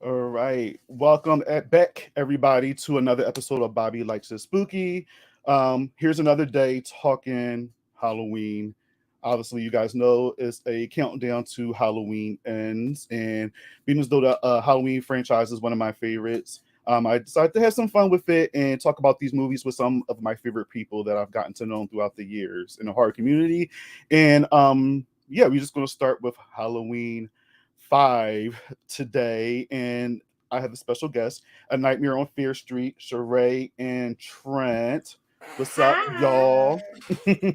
All right. Welcome back, everybody, to another episode of Bobby Likes It Spooky. Here's another day talking Halloween. Obviously, you guys know it's a countdown to Halloween ends, and being as though the Halloween franchise is one of my favorites, I decided to have some fun with it and talk about these movies with some of my favorite people that I've gotten to know throughout the years in the horror community. And yeah, we're just going to start with Halloween 5 today, and I have a special guest, A Nightmare on Fear Street, Sharai and Trent. What's up, Hi. y'all?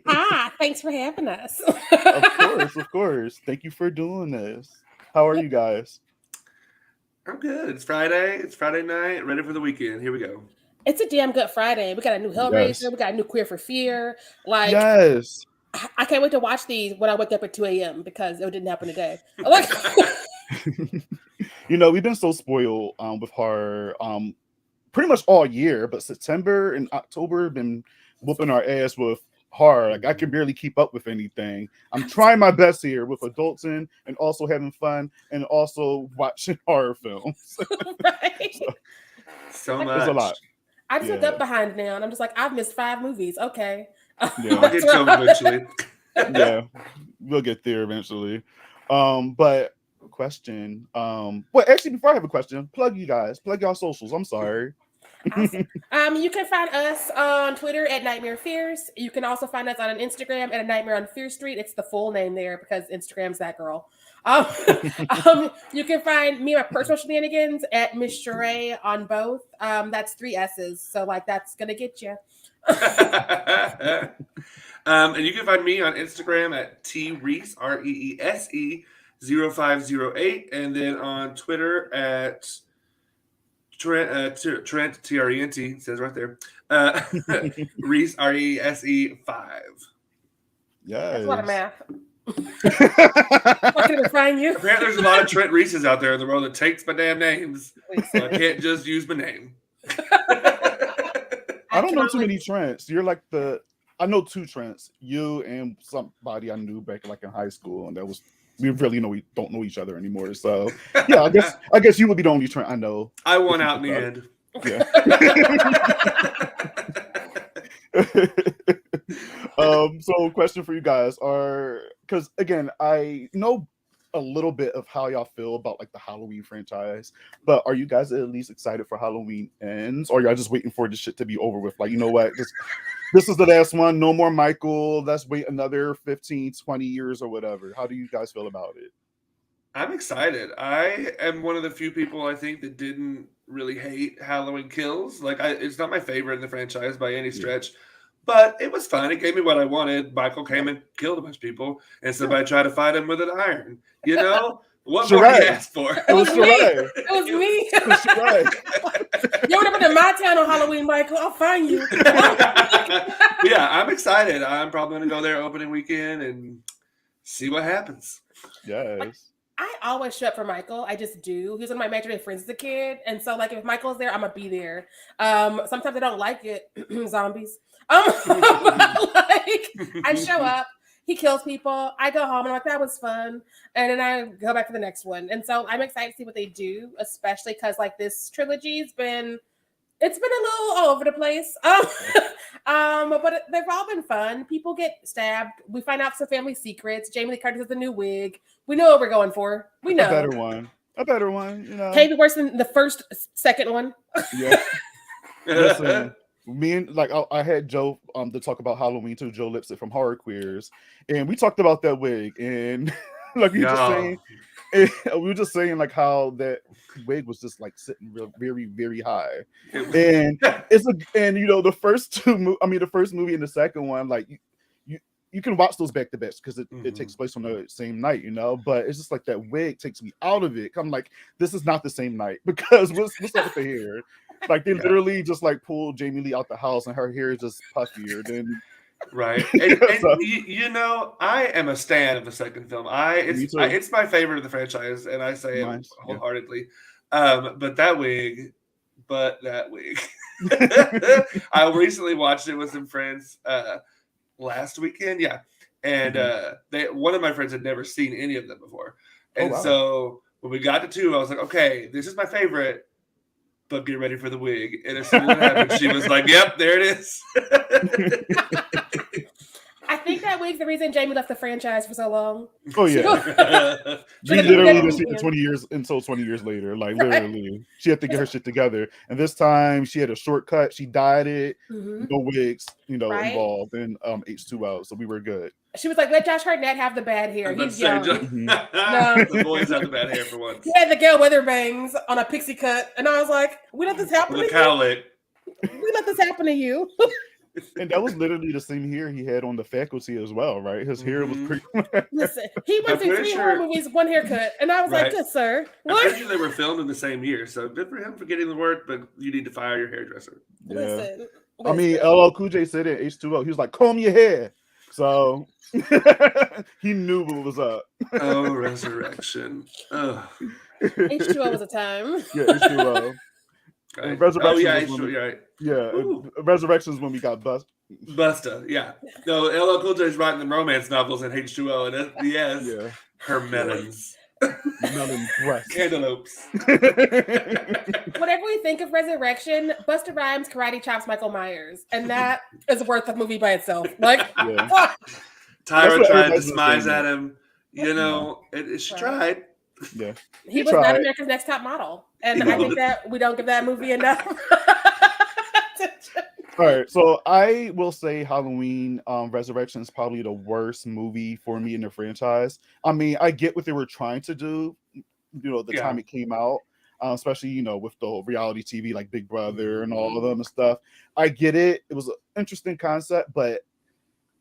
Hi. Thanks for having us. Of course, of course. Thank you for doing this. How are you guys? I'm good. It's Friday. It's Friday night. Ready for the weekend. Here we go. It's a damn good Friday. We got a new Hellraiser. Yes. We got a new Queer for Fear. Like, Yes. I can't wait to watch these when I wake up at 2 a.m. because it didn't happen today. Like, We've been so spoiled with horror pretty much all year, but September and October have been whooping our ass with horror. Like I can barely keep up with anything. I'm trying my best here with adulting and also having fun and also watching horror films. right? So So Like, it's a lot. much. I just woke Yeah. up behind now and I'm just like, I've missed 5 movies. Okay. Yeah. I'll get to them eventually. Yeah. We'll get there eventually. But question. Well, actually, before I have a question, plug you guys, plug y'all socials. I'm sorry. Awesome. You can find us on Twitter at Nightmare Fears. You can also find us on an Instagram at A Nightmare on Fear Street. It's the full name there because Instagram's that girl. Um, you can find me my personal shenanigans at Miss Sharai on both. That's 3 S's, so like that's gonna get you. And you can find me on Instagram at treese Reese 0508, and then on Twitter at Trent Trent it says right there. Reese Reese 5. That's a lot of Yes. math. I can even find you. Apparently, there's a lot of Trent Reeses out there in the world that takes my damn names, so I can't just use my name. I don't can know too only- many Trents. You're like I know two Trents. You and somebody I knew back like in high school, and that was we really don't know each other anymore. So yeah, I guess you would be the only Trent I know. I won out in the end. Yeah. So question for you guys are because again, I know a little bit of how y'all feel about like the Halloween franchise, but are you guys at least excited for Halloween ends, or y'all just waiting for this shit to be over with? Like, you know what? This is the last one. No more Michael. Let's wait another 15, 20 years or whatever. How do you guys feel about it? I'm excited. I am one of the few people I think that didn't really hate Halloween Kills. It's not my favorite in the franchise by any stretch, but it was fun. It gave me what I wanted. Michael came and killed a bunch of people, and somebody tried to fight him with an iron. You know what more do you ask for? It was me. Sharai. It was me. It was Sharai. You want to come to my town on Halloween, Michael? I'll find you. Yeah, I'm excited. I'm probably going to go there opening weekend and see what happens. Yes. I always show up for Michael. I just do. He was one of my imaginary friends as a kid, and so like if Michael's there, I'm gonna be there. Sometimes I don't like it, zombies. Like I show up, he kills people, I go home, and I'm like that was fun, and then I go back to the next one. And so I'm excited to see what they do, especially because like this trilogy's been. It's been a little all over the place. But they've all been fun. People get stabbed. We find out some family secrets. Jamie Lee Curtis has a new wig. We know what we're going for. We know. A better one. A better one, you know. Can't be worse than the second one. Yeah. Listen, me and like I had Joe to talk about Halloween too, Joe Lipsett from Horror Queers, and we talked about that wig, and like we were just saying like how that wig was just like sitting very very high, and the first the first movie and the second one, like you can watch those back to backs because it takes place on the same night, but it's just like that wig takes me out of it. I'm like, this is not the same night because what's up with the hair? Like they literally just like pulled Jamie Lee out the house and her hair is just puffier than right. And I am a stan of the second film. It's my favorite of the franchise, and I say it wholeheartedly. But that wig. I recently watched it with some friends last weekend, and one of my friends had never seen any of them before, and so When we got to 2, I was like, okay, this is my favorite, but get ready for the wig. And as soon as it happened, she was like, yep, there it is. I think that wig's the reason Jamie left the franchise for so long. Oh yeah. She We had to literally get didn't see it. her 20 years until 20 years later. Like literally. She had to get her shit together. And this time she had a shortcut. She dyed it. Mhm. No wigs, Right. involved in H2O. So we were good. She was like, let Josh Hartnett have the bad hair. He's young. The boys have the bad hair for once. He had the Gail Weather bangs on a pixie cut. And I was like, we let this happen With to a cowlick. you? We let this happen to you? And that was literally the same hair he had on The Faculty as well, right? His hair was pretty. Listen, he went through 3 horror movies, 1 haircut. And I was like, good sir. I'm pretty sure they were filmed in the same year. So good for him for getting the work, but you need to fire your hairdresser. Yeah. Listen. I mean, LL Cool J said it in H2O. He was like, comb your hair. So he knew what was up. Oh, Resurrection. H2O was a time. Yeah, H2O. Right. Resurrection. Oh, yeah, H2O, you're right. Yeah, Ooh. Resurrection is when we got Busta, yeah. No, LL Cool J's writing the romance novels in H2O, and yes, yeah. Her melons. Melon breast. Cantaloupes. Whenever we think of Resurrection, Busta Rhymes karate chops Michael Myers, and that is worth a movie by itself. Like, Yeah. Tyra tried to everybody's smize saying. at him. She tried. Yeah. he was not America's Next Top Model, and I think that we don't give that movie enough. All right, so I will say Halloween Resurrection is probably the worst movie for me in the franchise. I mean, I get what they were trying to do, the time it came out, especially, with the reality TV like Big Brother and all of them and stuff. I get it. It was an interesting concept, but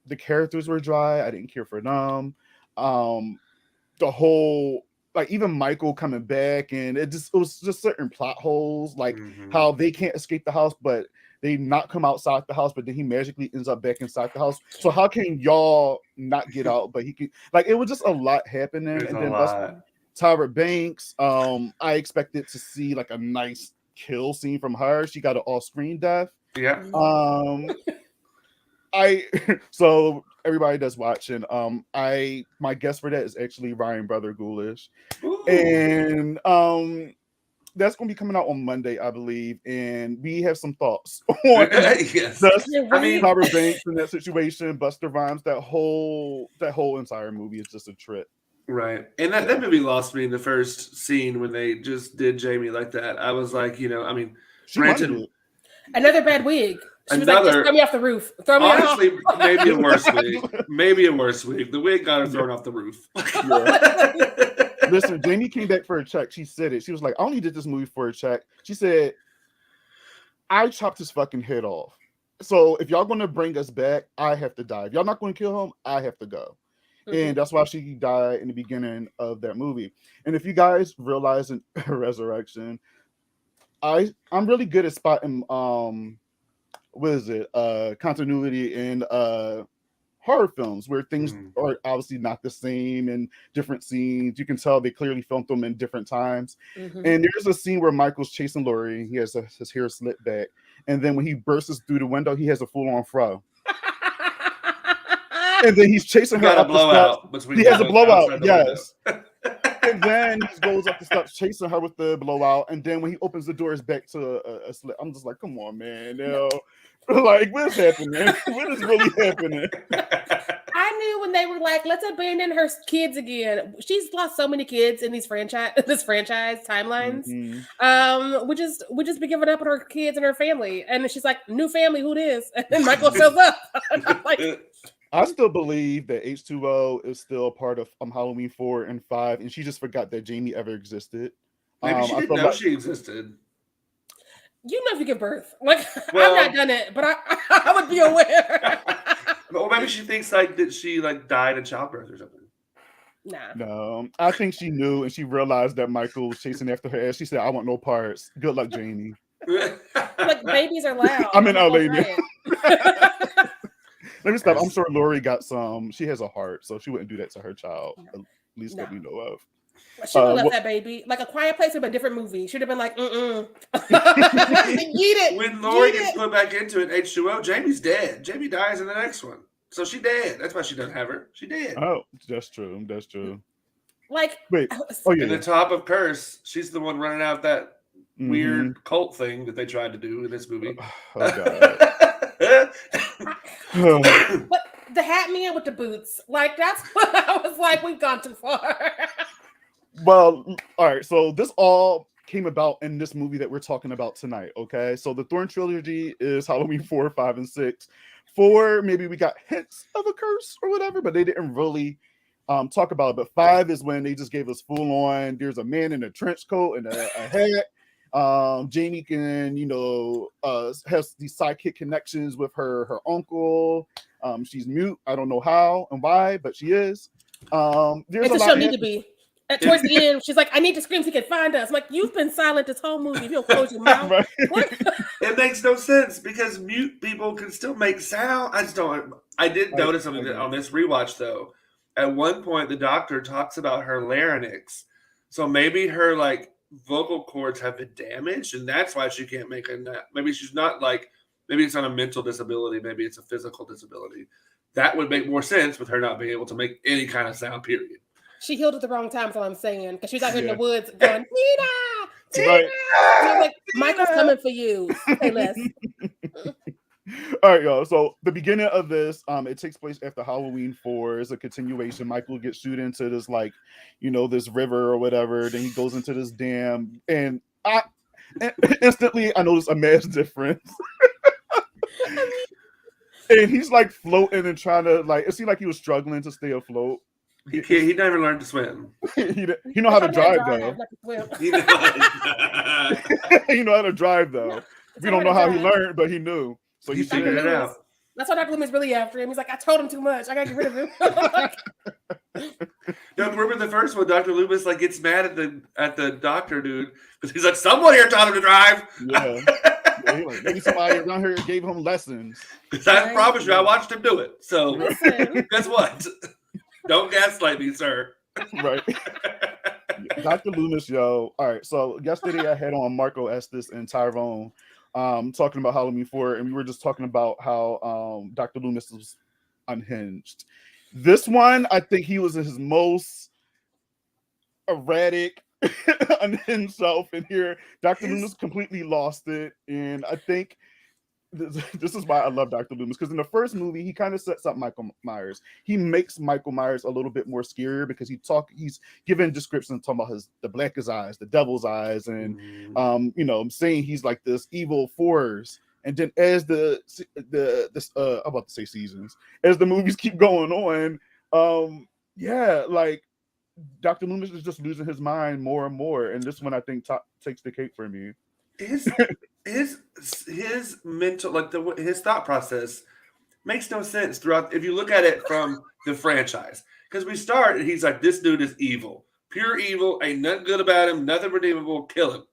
the characters were dry. I didn't care for them. The whole, like, even Michael coming back, and it was just certain plot holes, like how they can't escape the house, but they not come outside the house, but then he magically ends up back inside the house. So how can y'all not get out? But he can, like, it was just a lot happening. And then Tyra Banks, I expected to see like a nice kill scene from her. She got an off-screen death. Yeah. So everybody that's watching, my guess for that is actually Ryan Brother Ghoulish. Ooh. And that's going to be coming out on Monday, I believe, and we have some thoughts on yes. Tyra Banks in that situation, Busta Rhymes, that whole entire movie is just a trip. Right, and that movie lost me in the first scene when they just did Jamie like that. I was like, granted, another bad wig. She was like, just throw me off the roof. Throw me honestly, off. maybe a worse wig. Maybe a worse wig. The wig got her thrown off the roof. Listen, Jamie came back for a check. She said it. She was like, I only did this movie for a check. She said, I chopped his fucking head off. So if y'all going to bring us back, I have to die. If y'all not going to kill him, I have to go. And that's why she died in the beginning of that movie. And if you guys realize in Resurrection, I'm really good at spotting continuity in horror films where things are obviously not the same in different scenes. You can tell they clearly filmed them in different times. And there's a scene where Michael's chasing Laurie. He has his hair slicked back. And then when he bursts through the window, he has a full-on fro. And then he's chasing her up the steps. He has a blowout, yes. And then he goes up the steps chasing her with the blowout. And then when he opens the door, it's back to a slit. I'm just like, come on, man. Like, what's happening? What is really happening? I knew when they were like, let's abandon her kids again. She's lost so many kids in this franchise timelines. We just be giving up on her kids and her family. And she's like, new family, who it is? And then Michael shows up. Like, I still believe that H2O is still a part of Halloween 4 and 5, and she just forgot that Jamie ever existed. Maybe she didn't know she existed. You know if you give birth. Like, I've not done it, but I would be aware. Or maybe she thinks like that she like died in childbirth or something. Nah. No, I think she knew and she realized that Michael was chasing after her ass. She said, I want no parts. Good luck, Jamie. Like, babies are loud. I'm in LA now. Let me stop. I'm sure Lori got some. She has a heart, so she wouldn't do that to her child. At least that we know of. She would have left that baby. Like, A Quiet Place would have been a different movie. She'd have been like, Yeet it. When Lori gets put back into it, H2O, Jamie's dead. Jamie dies in the next one. So she dead. That's why she doesn't have her. She dead. Oh, that's true. That's true. Like, Wait. Oh In yeah. the top of Curse, she's the one running out that Mhm. weird cult thing that they tried to do in this movie. Oh god. but the hat man with the boots, like that's what I was like. We've gone too far. Well, all right. So this all came about in this movie that we're talking about tonight. Okay. So the Thorn trilogy is Halloween 4, 5, and 6. 4, maybe we got hints of a curse or whatever, but they didn't really talk about it. But 5 is when they just gave us full on. There's a man in a trench coat and a hat. Jamie can, has these sidekick connections with her uncle. She's mute. I don't know how and why, but she is. There's It's a a lot she'll of need to be. Towards the end, she's like, "I need to scream so you can find us." I'm like, "You've been silent this whole movie. If you don't close your mouth." Right. What? It makes no sense because mute people can still make sound. I just don't. I did notice something that on this rewatch though. At one point, the doctor talks about her larynx, so maybe her like vocal cords have been damaged, and that's why she can't make a. Maybe she's not like. Maybe it's not a mental disability. Maybe it's a physical disability. That would make more sense with her not being able to make any kind of sound. Period. She healed at the wrong time, is all I'm saying. Because she's out here in the woods going, Tina! Tina! Right. And I'm like, Michael's coming for you. Say less. All right, y'all. So the beginning of this, it takes place after Halloween 4. It's a continuation. Michael gets shoot into this, this river or whatever. Then he goes into this dam, and instantly I noticed a mass difference. And he's like floating and trying to it seemed like he was struggling to stay afloat. He never learned to swim. he know how to drive though. He knows. He know how to drive though. We don't know how he learned, but he knew. So he figured it out. That's why Dr. Loomis really after him. He's like, I told him too much. I gotta get rid of him. Don't remember the first one. Dr. Loomis gets mad at the doctor dude because he's like, someone here taught him to drive. Yeah. Maybe somebody around here gave him lessons. I promise you, I watched him do it. So guess what? Don't gaslight me, sir. Right. Dr. Loomis, yo. All right. So yesterday I had on Marco Estes and Tyrone talking about Halloween 4, and we were just talking about how Dr. Loomis was unhinged. This one, I think he was his most erratic, unhinged self. And here, Dr. Loomis completely lost it. And I think this is why I love Dr. Loomis, because in the first movie, he kind of sets up Michael Myers. He makes Michael Myers a little bit more scarier because he's given descriptions talking about the blackest eyes, the devil's eyes, and I'm saying he's like this evil force. And then as I'm about to say seasons, as the movies keep going on, Dr. Loomis is just losing his mind more and more. And this one, I think, takes the cake for me. His mental, his thought process makes no sense throughout. If you look at it from the franchise, because we start and he's like, this dude is evil, pure evil, ain't nothing good about him, nothing redeemable, kill him,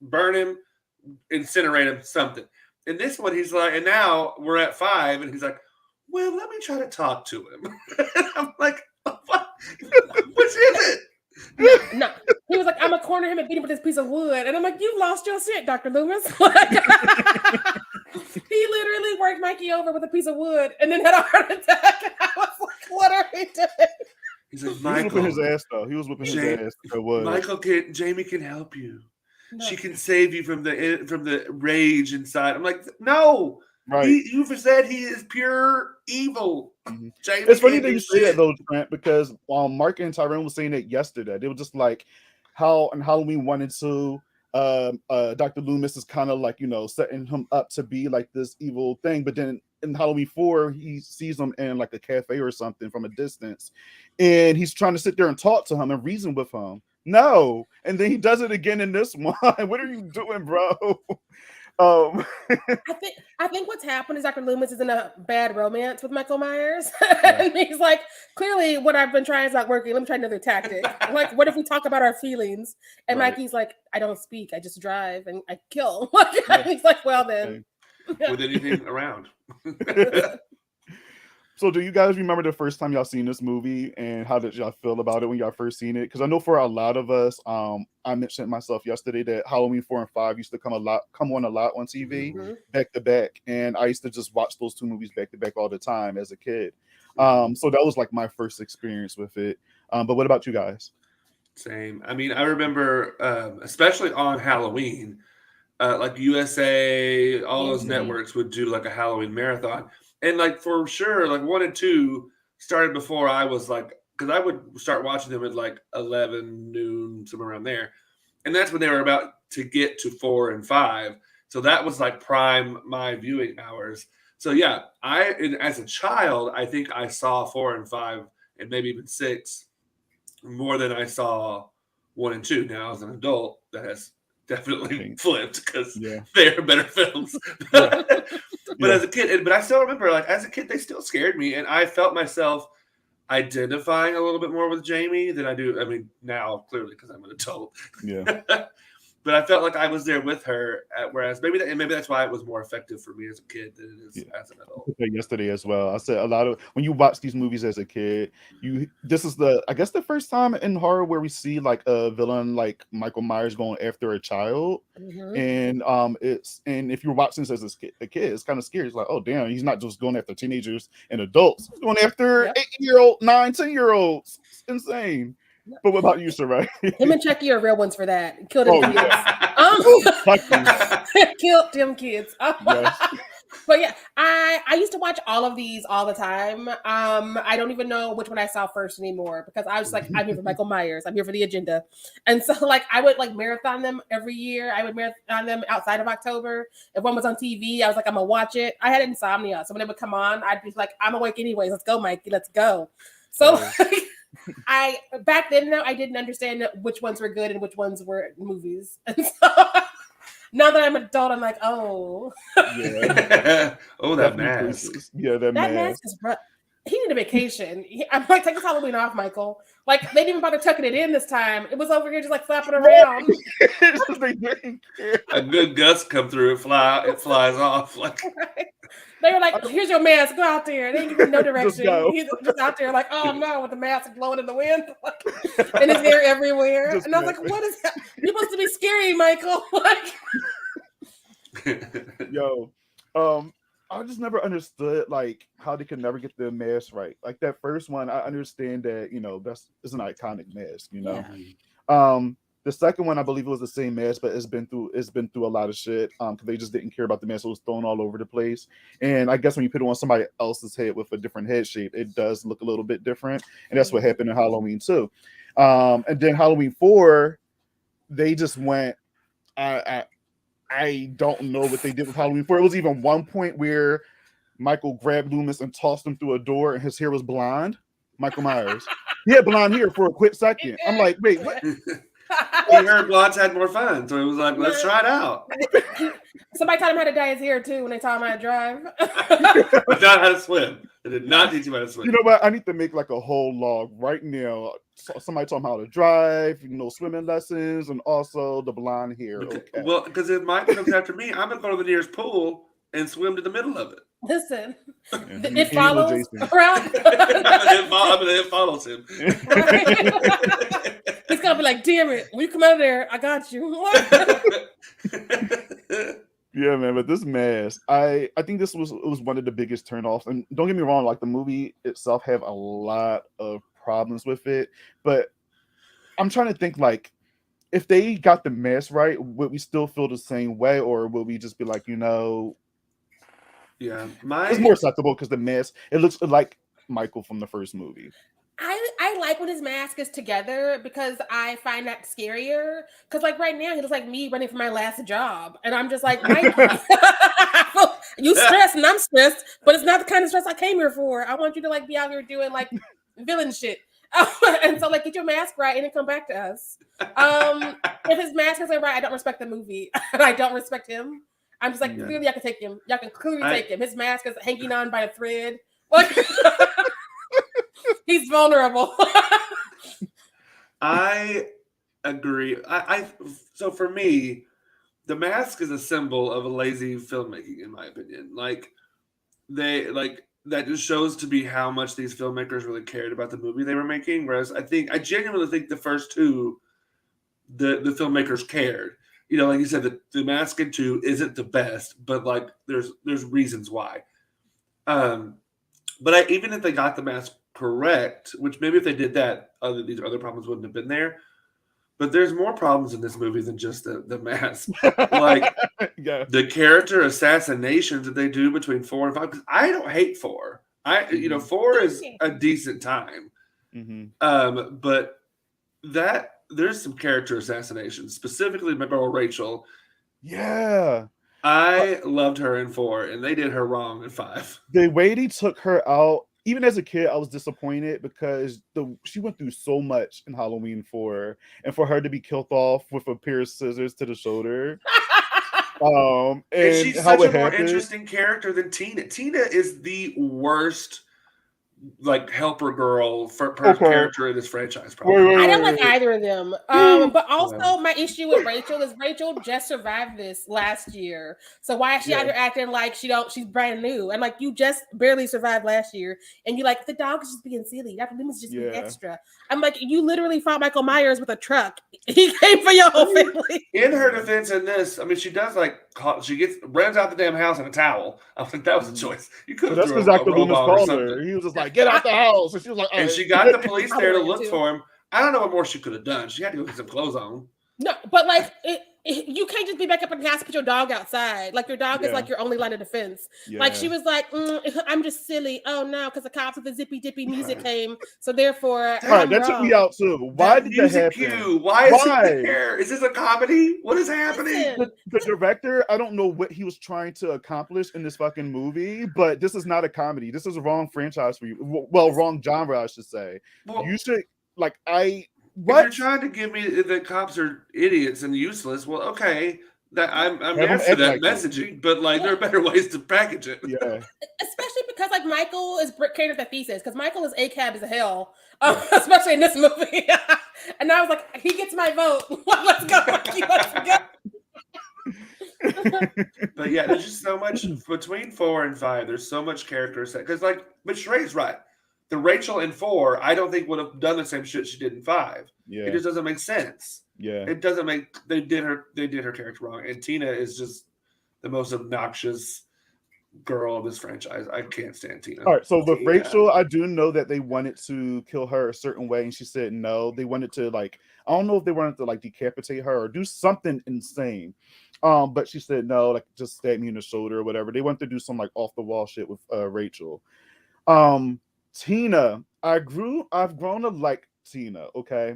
burn him, incinerate him, something. In this one, he's like, and now we're at 5, and he's like, well, let me try to talk to him. I'm like, what? Which is it? No. He was like, I'm gonna corner him and beat him with this piece of wood. And I'm like, you lost your shit, Dr. Loomis. He literally worked Mikey over with a piece of wood and then had a heart attack. And I was like, what are we doing? He's like, Michael. He was whipping his ass, though. He was whipping his ass. Jamie can help you. No. She can save you from the rage inside. I'm like, no. Right. You've said he is pure evil. Mm-hmm. It's funny that you say that though, Trent, because Mark and Tyrone was saying it yesterday. They were just like how in Halloween 1 and 2, Dr. Loomis is kind of like, setting him up to be like this evil thing. But then in Halloween 4, he sees him in like a cafe or something from a distance, and he's trying to sit there and talk to him and reason with him. No, and then he does it again in this one. What are you doing, bro? I think what's happened is Dr. Loomis is in a bad romance with Michael Myers. And he's like, clearly what I've been trying is not working. Let me try another tactic. Like, what if we talk about our feelings? And Mikey's like, I don't speak. I just drive and I kill. He's like, well then. With anything around. So do you guys remember the first time y'all seen this movie, and how did y'all feel about it when y'all first seen it? Because I know for a lot of us, I mentioned myself yesterday that Halloween 4 and 5 used to come on a lot on TV back to back, and I used to just watch those two movies back to back all the time as a kid. So that was like my first experience with it. But what about you guys? Same. I mean, I remember, especially on Halloween, like USA, all those Mhm. networks would do like a Halloween marathon, and like for sure, like 1 and 2 started before I was like, because I would start watching them at like 11 noon, somewhere around there, and that's when they were about to get to 4 and 5. So that was like prime my viewing hours. So yeah, as a child, I think I saw 4 and 5 and maybe even 6 more than I saw 1 and 2. Now as an adult, that has definitely Think. flipped because Yeah. they are better films. Yeah. But Yeah. as a kid, but I still remember, like as a kid, they still scared me, and I felt myself identifying a little bit more with Jamie than I do. I mean, now clearly because I'm an adult. Yeah. But I felt like I was there with her. Whereas maybe that's why it was more effective for me as a kid than it is Yeah. as an adult. Yesterday as well. I said a lot of when you watch these movies as a kid, this is I guess the first time in horror where we see like a villain like Michael Myers going after a child. Mhm. And if you're watching this as a kid, it's kind of scary. It's like, oh damn, he's not just going after teenagers and adults, he's going after Yep. 8-year-old, 9, 10-year-olds. It's insane. But what about you, Sarai? Him and Chucky are real ones for that. Kill them Oh, kids. yeah. Chucky. Killed them kids. Yes. But yeah, I used to watch all of these all the time. I don't even know which one I saw first anymore because I was like, I'm here for Michael Myers. I'm here for the agenda. And so like I would like marathon them every year. I would marathon them outside of October. If one was on TV, I was like, I'm gonna watch it. I had insomnia. So when it would come on, I'd be like, I'm awake anyways. Let's go, Mikey. Let's go. So I back then though I didn't understand which ones were good and which ones were movies. And so now that I'm an adult, I'm like, oh. Yeah. Oh, that mask. Yeah, that mask. Is rough. He needed a vacation. I'm like, take this Halloween off, Michael. Like, they didn't even bother tucking it in this time. It was over here just like flapping around. A good gust come through, it flies off. Like they were like, here's your mask, go out there. They didn't give him no direction. He's just out there like, oh no, with the mask blowing in the wind. And his hair everywhere. And I was like, what is that? You're supposed to be scary, Michael. Like Yo, I just never understood like how they could never get the mask right. Like that first one, I understand that it's an iconic mask. The second one, I believe it was the same mask, but it's been through a lot of shit. Because they just didn't care about the mask; it was thrown all over the place. And I guess when you put it on somebody else's head with a different head shape, it does look a little bit different. And that's what happened in Halloween too. And then Halloween 4, they just went. I don't know what they did with Halloween 4. It was even one point where Michael grabbed Loomis and tossed him through a door, and his hair was blonde. Michael Myers. He had blonde hair for a quick second. I'm like, wait, what? He heard blondes had more fun, so he was like, let's try it out. Somebody taught him how to dye his hair too when they taught him how to drive. But not how to swim. They did not teach him how to swim. You know what? I need to make like a whole log right now. Somebody taught him how to drive, swimming lessons, and also the blonde hair. Okay. Well, because if Mike comes after me, I'm gonna go to the nearest pool and swim to the middle of it. Listen, it follows around. It follows him. He's gonna be like, "Damn it! When you come out of there, I got you." Yeah, man. But this mask, I think it was one of the biggest turnoffs. And don't get me wrong, like the movie itself have a lot of problems with it, but I'm trying to think like if they got the mask right, would we still feel the same way, or would we just be like, yeah, it's more acceptable because the mask, it looks like Michael from the first movie. I like when his mask is together because I find that scarier. Because like right now, he looks like me running for my last job, and I'm just like, Mikey, you stressed and I'm stressed, but it's not the kind of stress I came here for. I want you to like be out here doing like villain shit. And so like get your mask right and then come back to us. If his mask isn't right, I don't respect the movie. And I don't respect him. I'm just like, clearly I can take him. Y'all can clearly take him. His mask is hanging on by a thread. Like he's vulnerable. I agree. So for me, the mask is a symbol of a lazy filmmaking, in my opinion. Like that just shows to be how much these filmmakers really cared about the movie they were making. Whereas I genuinely think the first two, the filmmakers cared. Like you said, the mask in 2 isn't the best, but like there's reasons why. But even if they got the mask correct, which maybe if they did that, these other problems wouldn't have been there. But there's more problems in this movie than just the mask. Like yeah. the character assassinations that they do between 4 and 5. Because I don't hate 4. 4 is a decent time. But there's some character assassinations, specifically my girl Rachel. Yeah. I loved her in 4, and they did her wrong in 5. The way they took her out, even as a kid, I was disappointed because she went through so much in Halloween 4, and for her to be killed off with a pair of scissors to the shoulder. And she's such a more interesting character than Tina. Tina is the worst, like, helper girl character in this franchise. Probably. I don't like either of them. But also my issue with Rachel is Rachel just survived this last year. So why is she out here acting like she's brand new? And like, you just barely survived last year, and you like, the dog is just being silly. Dr. Loomis is just being extra. I'm like, you literally fought Michael Myers with a truck. He came for your whole family. In her defense, in this, I mean, she does runs out the damn house in a towel. I think that was a choice. You could have. That's because Dr. Loomis called her. He was just like, get out the house. And she was like, and she got the police there to look for him. I don't know what more she could have done. She had to go get some clothes on. No, but like, you can't just be back up in the house and put your dog outside. Like, your dog is like your only line of defense. Yeah. Like, she was like, I'm just silly. Oh no, because the cops with the zippy dippy music came. So therefore, that took me out too. Why did that happen? Cue. Why is it there? Is this a comedy? What is happening? The director, I don't know what he was trying to accomplish in this fucking movie, but this is not a comedy. This is a wrong franchise for you. Well, wrong genre, I should say. Well, you should What? If you're trying to give me that cops are idiots and useless, well, okay, that I'm here for that messaging, but like there are better ways to package it. Yeah, especially because like Michael is carrying that thesis because Michael is ACAB as hell, especially in this movie. And I was like, he gets my vote. Let's go, Mikey. Let's go. But yeah, there's just so much between 4 and 5. There's so much character set because but Sheray's right. The Rachel in 4, I don't think would have done the same shit she did in 5. Yeah. It just doesn't make sense. Yeah. It doesn't make they did her character wrong. And Tina is just the most obnoxious girl of this franchise. I can't stand Tina. All right, so with Rachel, I do know that they wanted to kill her a certain way, and she said no. They wanted to I don't know if they wanted to decapitate her or do something insane. But she said no, just stab me in the shoulder or whatever. They wanted to do some off the wall shit with Rachel. Tina, I've grown to like Tina, okay?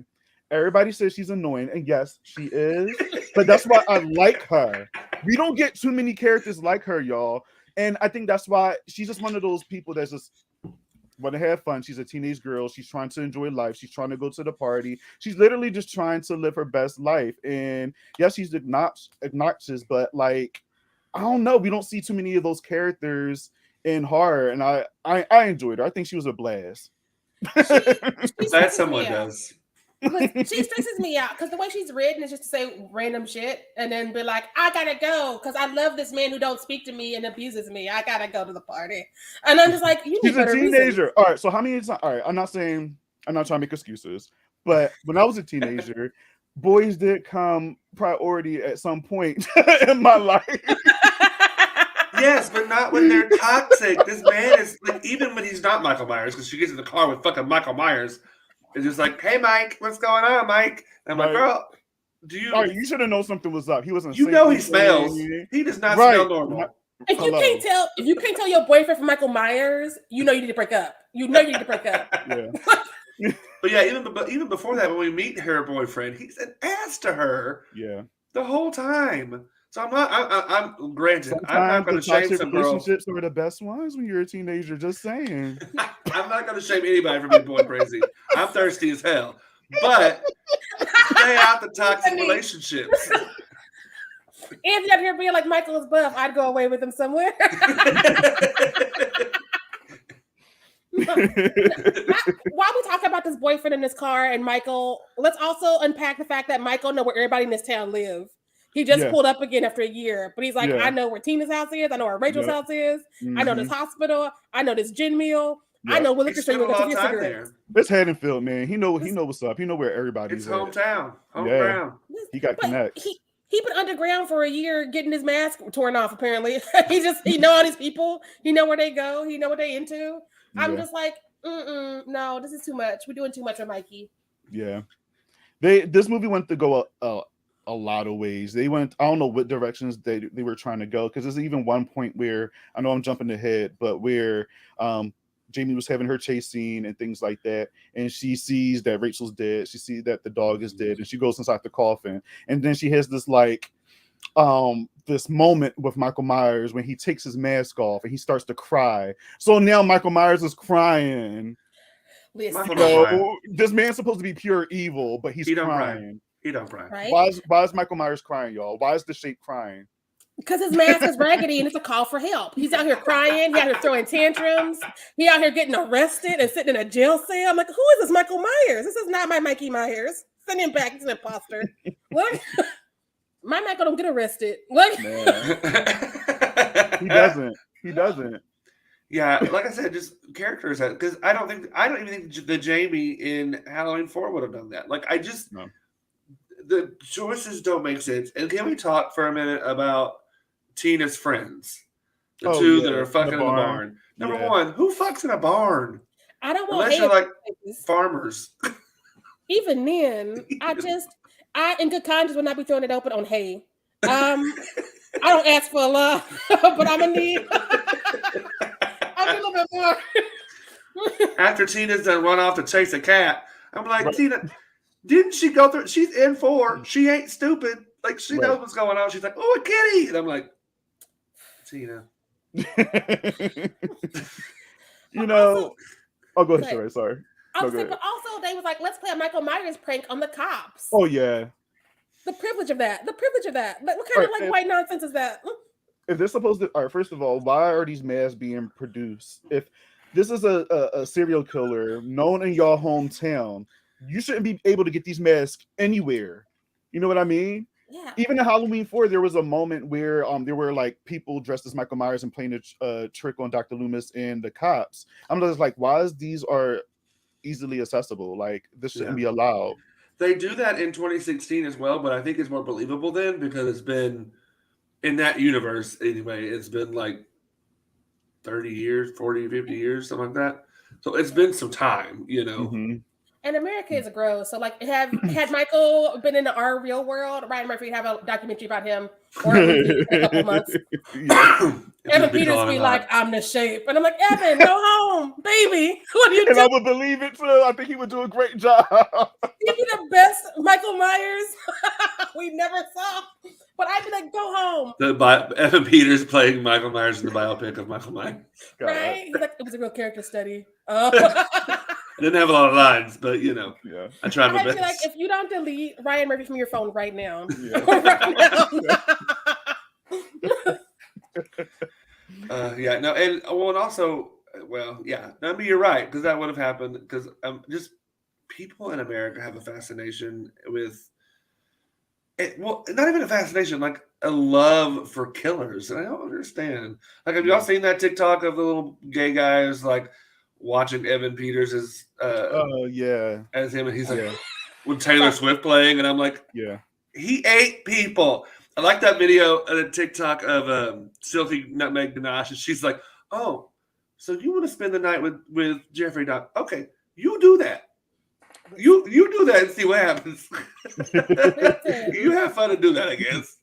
Everybody says she's annoying, and yes, she is, but that's why I like her. We don't get too many characters like her, y'all, and I think that's why she's just one of those people that's just want to have fun. She's a teenage girl. She's trying to enjoy life. She's trying to go to the party. She's literally just trying to live her best life, and yes, she's obnoxious, but I don't know. We don't see too many of those characters in horror, and I enjoyed her. I think she was a blast. That someone does. She stresses me out because the way she's written is just to say random shit and then be like, I gotta go because I love this man who don't speak to me and abuses me. I gotta go to the party, and I'm just like, she's a teenager. Reason. All right, so how many times? All right, I'm not trying to make excuses, but when I was a teenager, boys did come priority at some point in my life. Yes, but not when they're toxic. This man is even when he's not Michael Myers, because she gets in the car with fucking Michael Myers. It's just like, hey, Mike, what's going on, Mike? And I'm like, girl, you should have known something was up. He wasn't. He smells. He does not smell normal. If you can't tell your boyfriend from Michael Myers, you know you need to break up. You know you need to break up. Yeah. But yeah, even before that, when we meet her boyfriend, he's an ass to her. Yeah. The whole time. So I'm granted. I'm not going to shame some girls. Relationships are the best ones when you're a teenager. Just saying. I'm not going to shame anybody for being boy crazy. I'm thirsty as hell, but stay out the toxic relationships. Anthony out here being like Michael is buff, I'd go away with him somewhere. While we talk about this boyfriend in this car and Michael, let's also unpack the fact that Michael knows where everybody in this town live. He just pulled up again after a year, but he's like, I know where Tina's house is. I know where Rachel's house is. Mm-hmm. I know this hospital. I know this gin meal. I know what liquor store you want to get cigarettes. It's Haddonfield, man. He know what's up. He know where everybody's at. It's hometown. Homeground. Yeah. He got connects. He been underground for a year getting his mask torn off, apparently. he know all these people. He know where they go. He know what they into. I'm just like, no, this is too much. We're doing too much with Mikey. Yeah. This movie went to go a lot of ways. They went, I don't know what directions they were trying to go, because there's even one point where, I know I'm jumping ahead, but where Jamie was having her chase scene and things like that, and she sees that Rachel's dead. She sees that the dog is dead, and she goes inside the coffin, and then she has this like this moment with Michael Myers when he takes his mask off and he starts to cry. So now Michael Myers is crying. Listen, So this man's supposed to be pure evil, but he's crying. He don't cry. right? Why is Michael Myers crying, y'all? Why is the shape crying? Because his mask is raggedy and it's a call for help. He's out here crying. He out here throwing tantrums. He out here getting arrested and sitting in a jail cell. I'm like, who is this Michael Myers? This is not my Mikey Myers. Send him back. He's an imposter. What? My Michael don't get arrested. What? He doesn't. He doesn't. Yeah, like I said, just characters, because I don't even think the Jamie in Halloween 4 would have done that. Like, the choices don't make sense. And can we talk for a minute about Tina's friends? The two that are fucking in the barn. Number one, who fucks in a barn? I don't want unless you're like farmers. Even then, I in good conscience would not be throwing it open on hay. I don't ask for a lot, but I'm gonna need a little bit more. After Tina's done run off to chase a cat, I'm like, Tina, didn't she go through? She's in 4. She ain't stupid. Like, she knows what's going on. She's like, oh, a kitty. And I'm like, Tina. You know, I'll go ahead, Sharai. Sorry. But also they was like, let's play a Michael Myers prank on the cops. Oh yeah. The privilege of that. Like, what kind of white nonsense is that? If they're supposed to, all right, first of all, why are these masks being produced? If this is a serial killer known in your hometown, you shouldn't be able to get these masks anywhere. You know what I mean? Yeah. Even in Halloween 4, there was a moment where there were like people dressed as Michael Myers and playing a trick on Dr. Loomis and the cops. I'm just like, why is these are easily accessible? Like, this shouldn't be allowed. They do that in 2016 as well, but I think it's more believable then, because it's been in that universe anyway. It's been like 30 years, 40, 50 years, something like that. So it's been some time, you know. Mm-hmm. And America is gross. So, like, had Michael been in our real world, Ryan Murphy would have a documentary about him or a movie in a couple months. Evan Peters be like, I'm the shape. And I'm like, Evan, go home, baby. What are you doing? And I would believe it too. I think he would do a great job. He'd be the best Michael Myers we never saw. But I'd be like, go home. Evan Peters playing Michael Myers in the biopic of Michael Myers. Right? He's like, it was a real character study. I didn't have a lot of lines, but you know, I tried my best. Like, if you don't delete Ryan Murphy from your phone right now, I mean, you're right, because that would have happened. Because just people in America have a fascination with it. Well, not even a fascination, like a love for killers, and I don't understand. Like, have y'all seen that TikTok of the little gay guys like watching Evan Peters as as him, and he's like with Taylor Swift playing, and I'm like, he ate people. I like that video on a TikTok of Sylvie Nutmeg Ganache, and she's like, oh, so you want to spend the night with Jeffrey Dahmer? Okay, you do that. You do that and see what happens. You have fun and do that, I guess.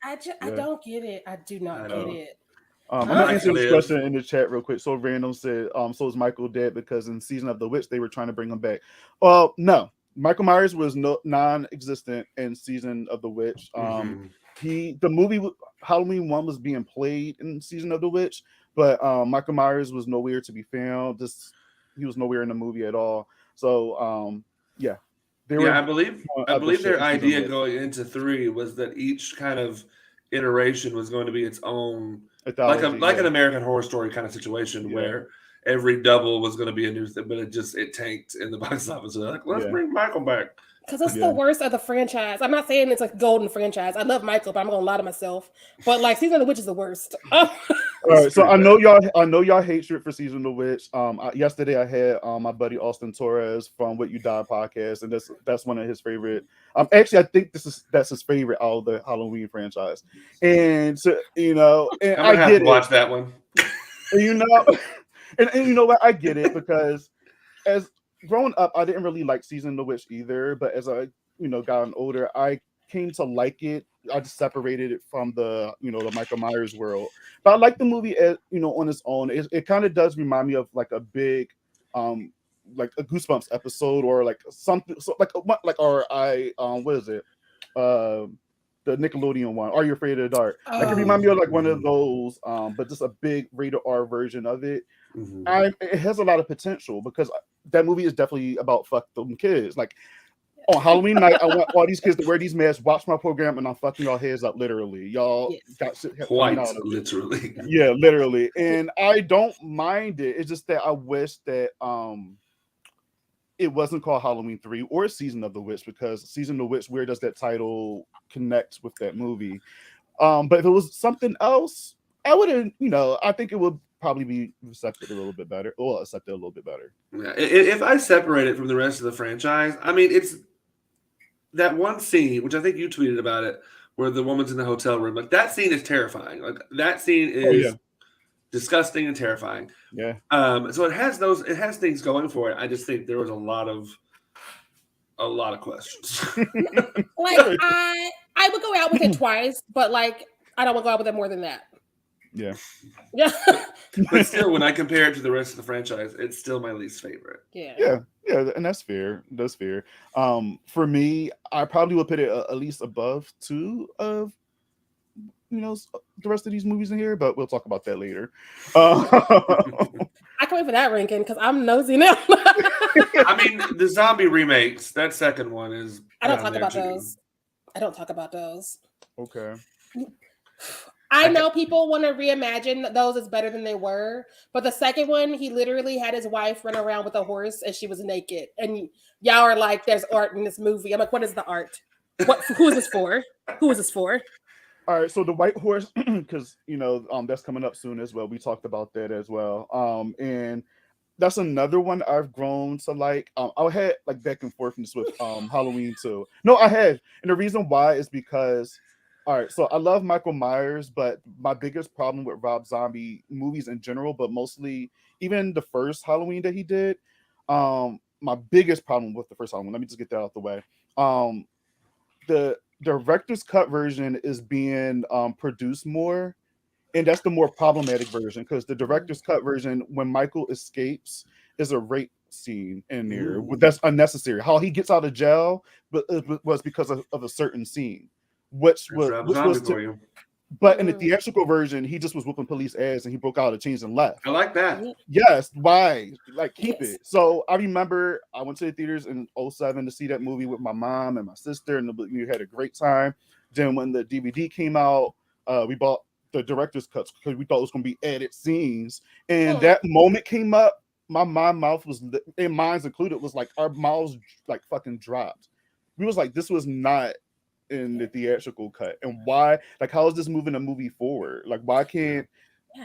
I don't get it. I do not get it. I'm gonna answer this question in the chat real quick. So Random said, so is Michael dead because in Season of the Witch they were trying to bring him back? Well, no. Michael Myers was non-existent in Season of the Witch. The movie Halloween 1 was being played in Season of the Witch, but Michael Myers was nowhere to be found. He was nowhere in the movie at all. So I believe their idea going into 3 was that each kind of iteration was going to be its own, like an American Horror Story kind of situation where every double was going to be a new thing, but it tanked in the box office. So they're like, let's bring Michael back. Because it's the worst of the franchise. I'm not saying it's like golden franchise. I love Michael, but I'm gonna lie to myself. But like Season of the Witch is the worst. All right, so I know y'all hatred for Season of the Witch. Yesterday I had my buddy Austin Torres from What You Die podcast, and that's one of his favorite. Actually, I think that's his favorite out of the Halloween franchise. And so and I'm gonna have to watch that one. And you know what? I get it, because as growing up, I didn't really like Season of the Witch either. But as I, gotten older, I came to like it. I just separated it from the Michael Myers world. But I like the movie, on its own. It kind of does remind me of like a big, um, like a Goosebumps episode or like something, so what is it? The Nickelodeon one. Are You Afraid of the Dark? Like it Oh, remind me of like one of those, but just a big rated R version of it. It has a lot of potential because that movie is definitely about fuck them kids. Like on Halloween night, I want all these kids to wear these masks, watch my program, and I'm fucking y'all heads up. Literally, y'all yes. got shit coming Quite out of it. literally. Yeah, literally. And I don't mind it. It's just that I wish that it wasn't called Halloween 3 or Season of the Witch, because Season of the Witch, where does that title connect with that movie? But if it was something else, I wouldn't, I think it would probably be accepted a little bit better. Or accepted a little bit better. Yeah. If I separate it from the rest of the franchise, I mean, it's that one scene, which I think you tweeted about it, where the woman's in the hotel room. Like that scene is terrifying. Like that scene Oh yeah. is disgusting and terrifying. Yeah. So it has things going for it. I just think there was a lot of questions. Like I would go out with it twice, but like I don't want to go out with it more than that. Yeah. Yeah. But still, when I compare it to the rest of the franchise, it's still my least favorite. Yeah, and that's fair. That's fair. For me, I probably would put it at least above 2 of the rest of these movies in here, but we'll talk about that later. I can't wait for that ranking because I'm nosy now. I mean, the zombie remakes, that second one is. I don't talk about those. I don't talk about those. Okay. I know people want to reimagine those as better than they were, but the second one, he literally had his wife run around with a horse and she was naked. And y'all are like, there's art in this movie. I'm like, what is the art? Who is this for? Who is this for? All right, so the white horse, because that's coming up soon as well. We talked about that as well. And that's another one I've grown to like. I had like back and forth with Halloween too. No, I have, and the reason why is because, all right, so I love Michael Myers, but my biggest problem with Rob Zombie movies in general, but mostly even the first Halloween that he did, my biggest problem with the first Halloween. Let me just get that out the way. The director's cut version is being produced more, and that's the more problematic version, because the director's cut version, when Michael escapes, is a rape scene in there. That's unnecessary. How he gets out of jail, but it was because of a certain scene, which was but in the theatrical version, he just was whooping police ass and he broke out of chains and left. I like that. Yes, why? Like, keep it. So I remember I went to the theaters in 2007 to see that movie with my mom and my sister, and we had a great time. Then when the DVD came out, we bought the director's cuts because we thought it was going to be added scenes. And that moment came up, my mouth was, and mine's included, was like our mouths like fucking dropped. We was like, this was not in the theatrical cut, and why? Like, how is this moving the movie forward? Like, why can't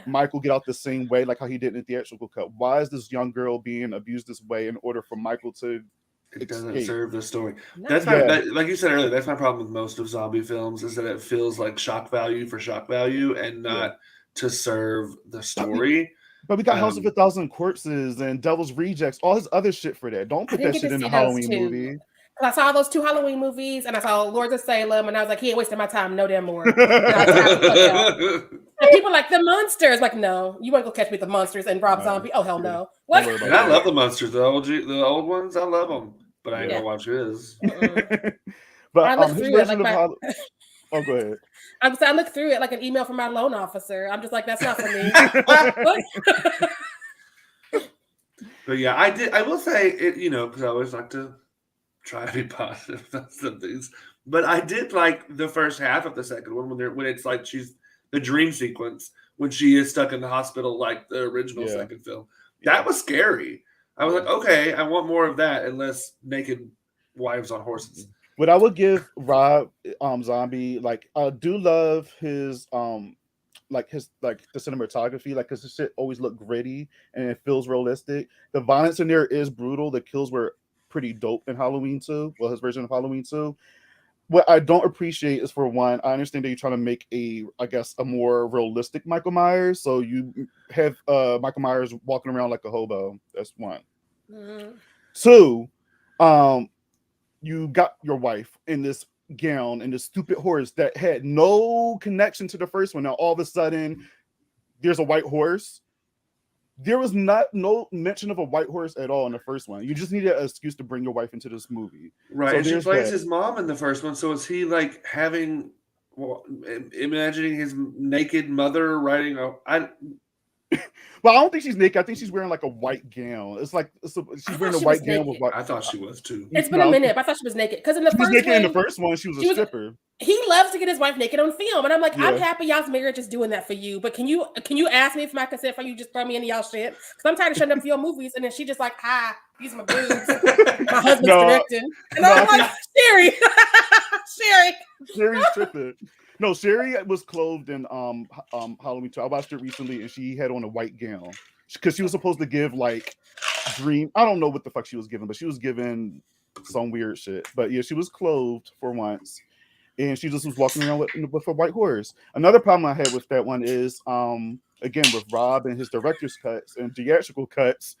Michael get out the same way like how he did in the theatrical cut? Why is this young girl being abused this way in order for Michael to it doesn't serve the story? No. That's my like you said earlier, that's my problem with most of zombie films, is that it feels like shock value for shock value and not to serve the story. But we got House of a Thousand Corpses and Devil's Rejects, all his other shit for that. Don't put that shit in a Halloween movie. I saw those 2 Halloween movies, and I saw Lords of Salem, and I was like, he ain't wasting my time no damn more. And people are like, the monsters. Like, no, you want to go catch me with the monsters and Rob Zombie? Oh, hell no. What? And I love the monsters, the old ones. I love them, but I ain't gonna watch his. But I look through it like oh, go ahead. I look through it like an email from my loan officer. I'm just like, that's not for me. But yeah, I will say it, because I always like to try to be positive about some things. But I did like the first half of the second one when it's like she's the dream sequence when she is stuck in the hospital like the original second film. That was scary. I was like, okay, I want more of that and less naked wives on horses. What I would give Rob Zombie, like, I do love his the cinematography, like, because the shit always look gritty and it feels realistic. The violence in there is brutal. The kills were pretty dope in Halloween 2. Well, his version of Halloween 2. What I don't appreciate is, for one, I understand that you're trying to make a more realistic Michael Myers. So you have Michael Myers walking around like a hobo. That's one. Two, you got your wife in this gown and this stupid horse that had no connection to the first one. Now all of a sudden, there's a white horse. There was no mention of a white horse at all in the first one. You just needed an excuse to bring your wife into this movie. Right, So and she there's plays that. his mom in the first one. So is he like having, well, imagining his naked mother riding a? Well, I don't think she's naked. I think she's wearing like a white gown. She's wearing a she was white gown with naked. white. I thought she was too. It's been a No, minute, but I thought she was naked. Because in the she was first naked in the one, first one. She was a stripper. he loves to get his wife naked on film, and I'm like, I'm Yeah. happy y'all's marriage is doing that for you. But can you ask me for my consent for you just throw me into y'all shit? Because I'm tired of shutting up for your movies, and then she just like, hi, these are my boobs. My husband's No, directing, and no, I'm I like, Sherry, Sherry. Sherry's tripping. No, Sherry was clothed in Halloween 2. I watched it recently, and she had on a white gown because she was supposed to give like dream. I don't know what the fuck she was given, but she was given some weird shit. But yeah, she was clothed for once, and she just was walking around with a white horse. Another problem I had with that one is again with Rob and his director's cuts and theatrical cuts.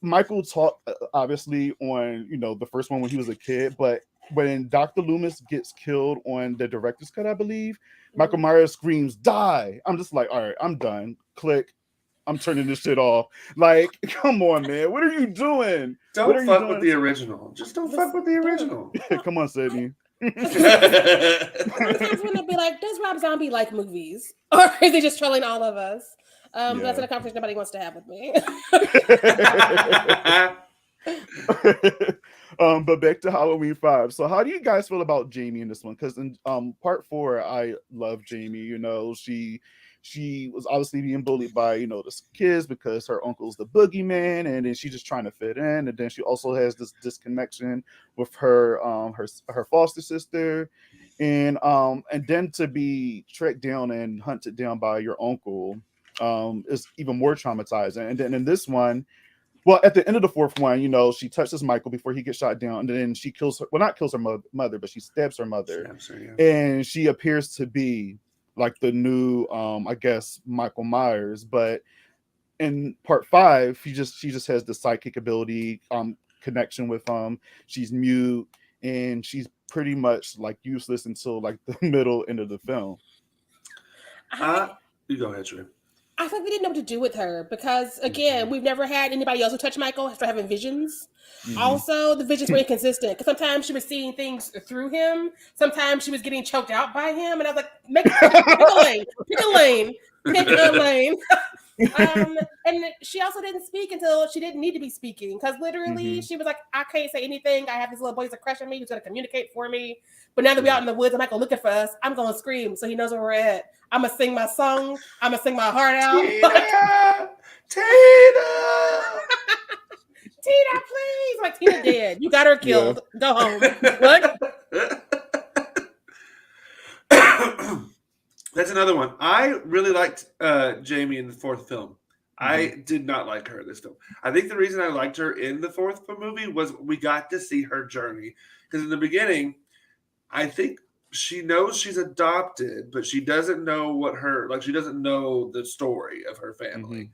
Michael talked obviously on the first one when he was a kid, but when Dr. Loomis gets killed on the director's cut, I believe, Michael Myers screams, "Die!" I'm just like, all right, I'm done. Click. I'm turning this shit off. Like, come on, man. What are you doing? What are Don't you fuck doing? with the original. Just don't fuck with the original. Come on, Sydney. Sometimes when they'll be like, does Rob Zombie like movies? Or is he just trolling all of us? That's a conversation nobody wants to have with me. But back to Halloween 5. So how do you guys feel about Jamie in this one? Because in part 4, I love Jamie. She was obviously being bullied by the kids because her uncle's the boogeyman, and then she's just trying to fit in. And then she also has this disconnection with her foster sister, and then to be tracked down and hunted down by your uncle is even more traumatizing. And then in this one, well, at the end of the fourth one, she touches Michael before he gets shot down, and then she kills her. Well, not kills her mother, but she stabs her mother, Stabs her, yeah. and she appears to be like the new, I guess, Michael Myers. But in part 5, she just has the psychic ability, connection with she's mute, and she's pretty much like useless until like the middle end of the film. You go ahead, Sheree. I think we didn't know what to do with her because, again, we've never had anybody else who touched Michael after having visions. Mhm. Also, the visions were inconsistent because sometimes she was seeing things through him. Sometimes she was getting choked out by him. And I was like, pick a lane. And she also didn't speak until she didn't need to be speaking because literally she was like, I can't say anything. I have this little boy who's a crush on me who's going to communicate for me. But now that we're out in the woods, I'm not going to look for us. I'm going to scream so he knows where we're at. I'm going to sing my song. I'm going to sing my heart out. Tina, please. Like, Tina dead. You got her killed. Yeah. Go home. What? That's another one. I really liked Jamie in the fourth film. I did not like her in this film. I think the reason I liked her in the fourth movie was we got to see her journey. Because in the beginning, I think she knows she's adopted, but she doesn't know she doesn't know the story of her family.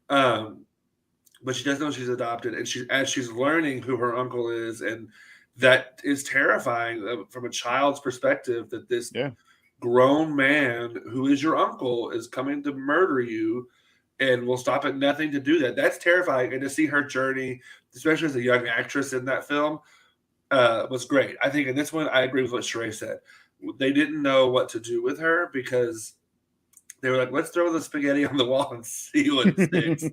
But she does know she's adopted, and as she's learning who her uncle is, and that is terrifying from a child's perspective that this grown man who is your uncle is coming to murder you and will stop at nothing to do that. That's terrifying. And to see her journey, especially as a young actress in that film, was great. I think in this one, I agree with what Sharai said. They didn't know what to do with her because they were like, let's throw the spaghetti on the wall and see what sticks.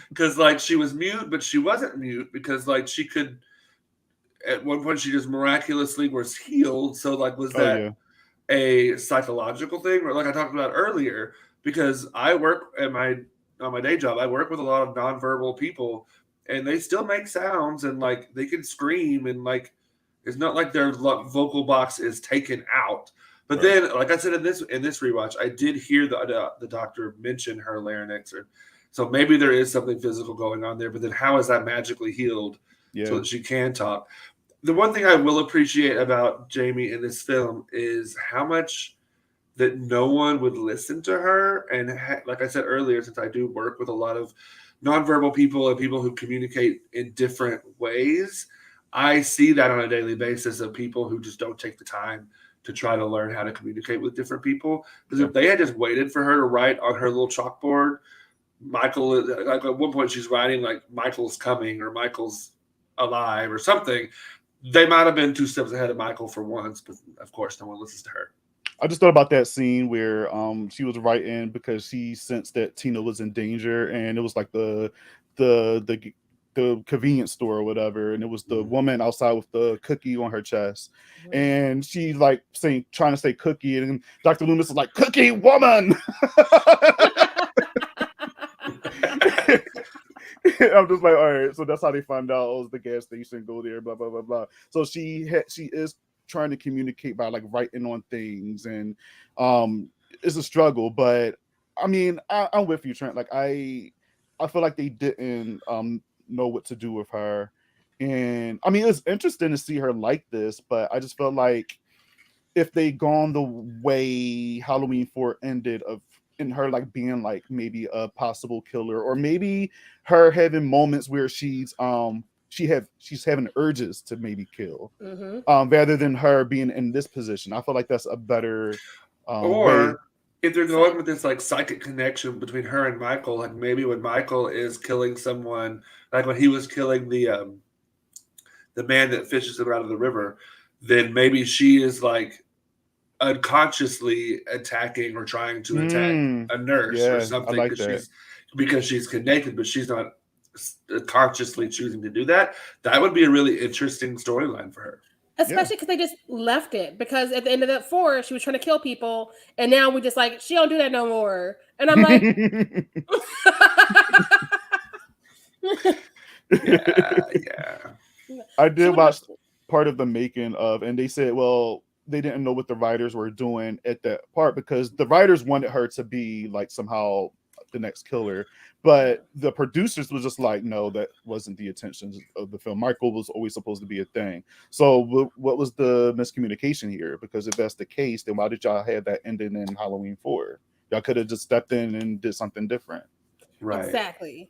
Because like she was mute, but she wasn't mute because like she could, at one point she just miraculously was healed. So like, was that a psychological thing? Or like I talked about earlier, because I work on my day job, I work with a lot of nonverbal people and they still make sounds and like they can scream and like, it's not like their vocal box is taken out. But then, like I said in this rewatch, I did hear the doctor mention her larynx, so maybe there is something physical going on there. But then, how is that magically healed so that she can talk? The one thing I will appreciate about Jamie in this film is how much that no one would listen to her. And like I said earlier, since I do work with a lot of nonverbal people and people who communicate in different ways. I see that on a daily basis of people who just don't take the time to try to learn how to communicate with different people. Because if they had just waited for her to write on her little chalkboard, Michael, like at one point she's writing like Michael's coming or Michael's alive or something, they might have been 2 steps ahead of Michael for once, but of course no one listens to her. I just thought about that scene where she was writing because she sensed that Tina was in danger, and it was like the convenience store or whatever, and it was the woman outside with the cookie on her chest, and she like trying to say cookie, and Dr. Loomis is like, cookie woman. I'm just like, all right, so that's how they find out, oh, it's the gas station, go there, blah blah blah blah. So she is trying to communicate by like writing on things, and it's a struggle, but I mean, I'm with you, Trent. Like I feel like they didn't know what to do with her, and I mean, it's interesting to see her like this, but I just felt like if they gone the way Halloween 4 ended, of in her like being like maybe a possible killer, or maybe her having moments where she's having urges to maybe kill, rather than her being in this position. I feel like that's a better way. If they're going with this like psychic connection between her and Michael, like maybe when Michael is killing someone, like when he was killing the man that fishes him out of the river, then maybe she is like unconsciously attacking or trying to attack a nurse or something, like because she's connected, but she's not consciously choosing to do that. That would be a really interesting storyline for her. Especially because they just left it, because at the end of that 4, she was trying to kill people, and now we're just like, she don't do that no more. And I'm like, yeah. I did watch part of the making of, and they said, well, they didn't know what the writers were doing at that part, because the writers wanted her to be like somehow the next killer, but the producers was just like, no, that wasn't the intentions of the film. Michael was always supposed to be a thing. So what was the miscommunication here? Because if that's the case, then why did y'all have that ending in Halloween 4? Y'all could have just stepped in and did something different. Right. Exactly.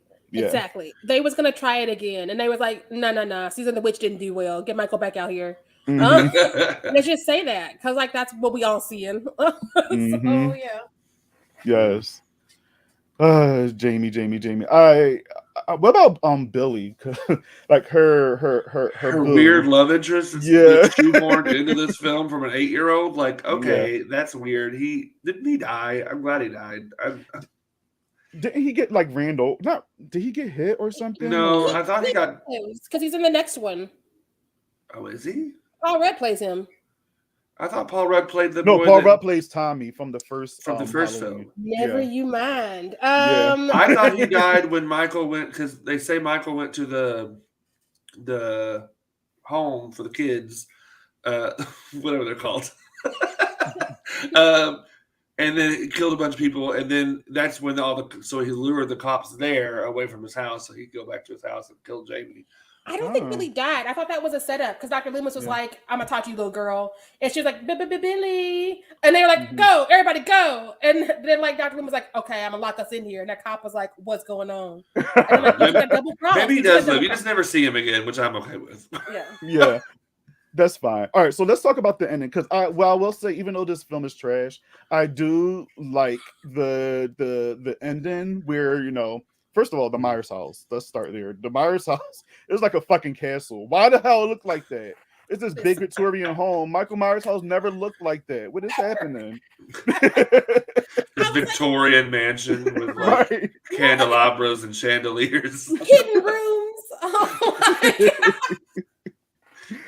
They was gonna try it again, and they was like, no, Season of the Witch didn't do well, get Michael back out here. Let's just say that, because like that's what we all seeing. So yeah. Yes. Jamie. What about Billy? Like her weird love interest is shoehorned into this film from an 8-year-old. Like, okay, that's weird. Didn't he die? I'm glad he died. Didn't he get like Randall? Did he get hit or something? No, I thought he got, because he's in the next one. Oh, is he? Paul Rudd plays him. I thought Paul Rudd played the boy. No, Paul Rudd plays Tommy from the first film. Never you mind. I thought he died when Michael went, because they say Michael went to the home for the kids, whatever they're called, and then he killed a bunch of people, and then that's when so he lured the cops there away from his house, so he could go back to his house and kill Jamie. I don't think Billy died. I thought that was a setup, because Dr. Loomis was like, I'm gonna talk to you, little girl. And she was like, Billy. And they were like, go, everybody go. And then like Dr. Loomis was like, okay, I'm gonna lock us in here. And that cop was like, what's going on? And like, maybe he does live. You just never see him again, which I'm okay with. Yeah. That's fine. All right, so let's talk about the ending, because I will say, even though this film is trash, I do like the ending where, first of all, the Myers house. Let's start there. The Myers house, it was like a fucking castle. Why the hell it looked like that? It's this big Victorian home. Michael Myers' house never looked like that. What is happening? This Victorian mansion with like candelabras and chandeliers. Hidden rooms. Oh my God.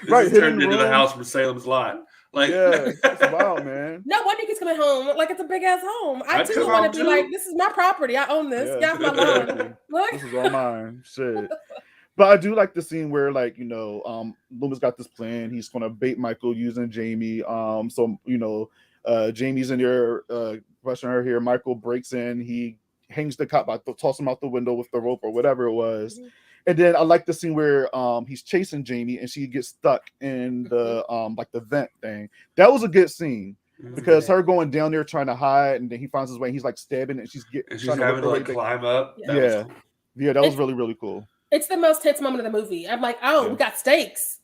This is turned into the house from Salem's Lot. Like, that's wild, man. No wonder he's coming home. Like, it's a big ass home. I too want to be like, this is my property. I own this. Get off my lawn. Look. This is all mine. Shit. But I do like the scene where, like, Loomis got this plan. He's gonna bait Michael using Jamie. Jamie's in there brushing her hair. Michael breaks in. He hangs the cop, toss him out the window with the rope or whatever it was. And then I like the scene where he's chasing Jamie and she gets stuck in the like the vent thing. That was a good scene, because her going down there trying to hide, and then he finds his way. And he's like stabbing, and she's having to like climb up. Yeah, that was really, really cool. It's the most tense moment of the movie. I'm like, oh, we got stakes.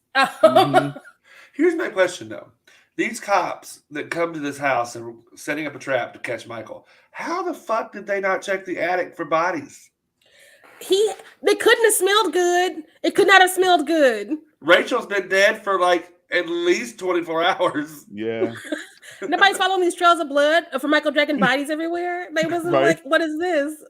Here's my question, though. These cops that come to this house and setting up a trap to catch Michael, how the fuck did they not check the attic for bodies? They couldn't have smelled good. It could not have smelled good. Rachel's been dead for like at least 24 hours. Yeah. Nobody's following these trails of blood for Michael dragging bodies everywhere. They wasn't like, what is this?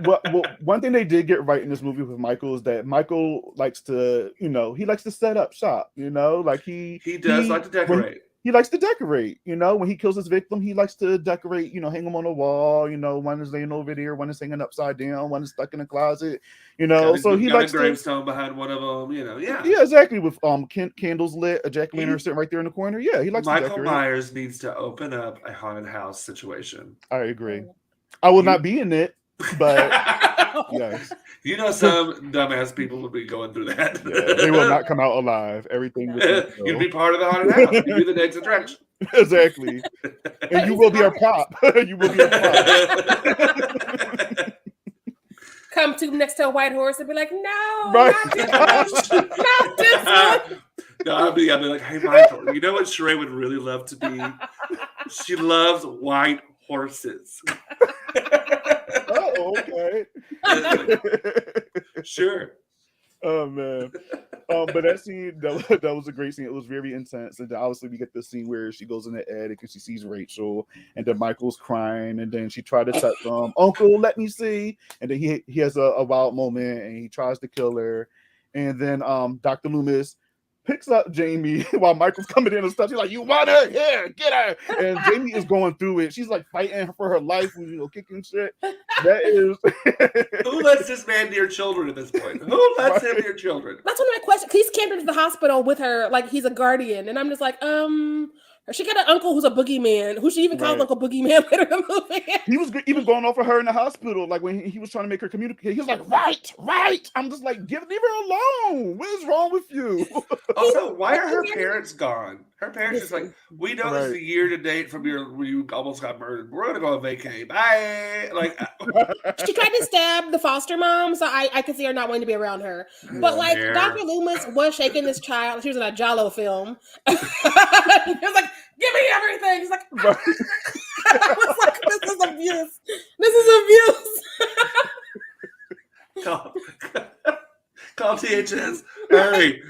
well, one thing they did get right in this movie with Michael is that Michael likes to, he likes to set up shop, like he does like to decorate. He likes to decorate, when he kills his victim, he likes to decorate, hang them on the wall, one is laying over there, one is hanging upside down, one is stuck in a closet, so he likes a gravestone behind one of them, yeah, exactly, with candles lit, a jack-o'-lantern sitting right there in the corner. Yeah, he likes to decorate. Michael Myers needs to open up a haunted house situation. I agree. I will not be in it, but yes. Some dumbass people will be going through that. Yeah, they will not come out alive. Everything you'll be part of the haunted house. You'll be the next attraction. Exactly. And you will be a prop. You will be a prop. Come to next to a white horse and be like, no, right. not this one. No, I'll be like, hey, Michael, you know what Sharai would really love to be? She loves white horses. Oh, okay. Sure. Oh man. But that scene, that was a great scene. It was very intense. And then obviously we get the scene where she goes in the attic and she sees Rachel, and then Michael's crying, and then she tried to touch Uncle, let me see. And then he has a wild moment and he tries to kill her. And then Dr. Loomis picks up Jamie while Michael's coming in and stuff. She's like, you want her? Here, get her. And Jamie is going through it. She's like fighting for her life, kicking shit. That is. Who lets this man near children at this point? Who lets him near children? That's one of my questions. He's came to the hospital with her like he's a guardian. And I'm just like, she got an uncle who's a boogeyman, who she even calls Uncle Boogeyman later in the movie. He was even going off of her in the hospital, like when he was trying to make her communicate. He was like, right. I'm just like, leave her alone. What is wrong with you? Also, why are her parents gone? Her parents just like, we know this is a year to date from where you almost got murdered. We're gonna go on vacay. Bye. Like, she tried to stab the foster mom, so I could see her not wanting to be around her. But like, Dr. Loomis was shaking this child. She was in a Jalo film. He was like, give me everything. He's like, I was like, this is abuse. This is abuse. Call THS. Hurry.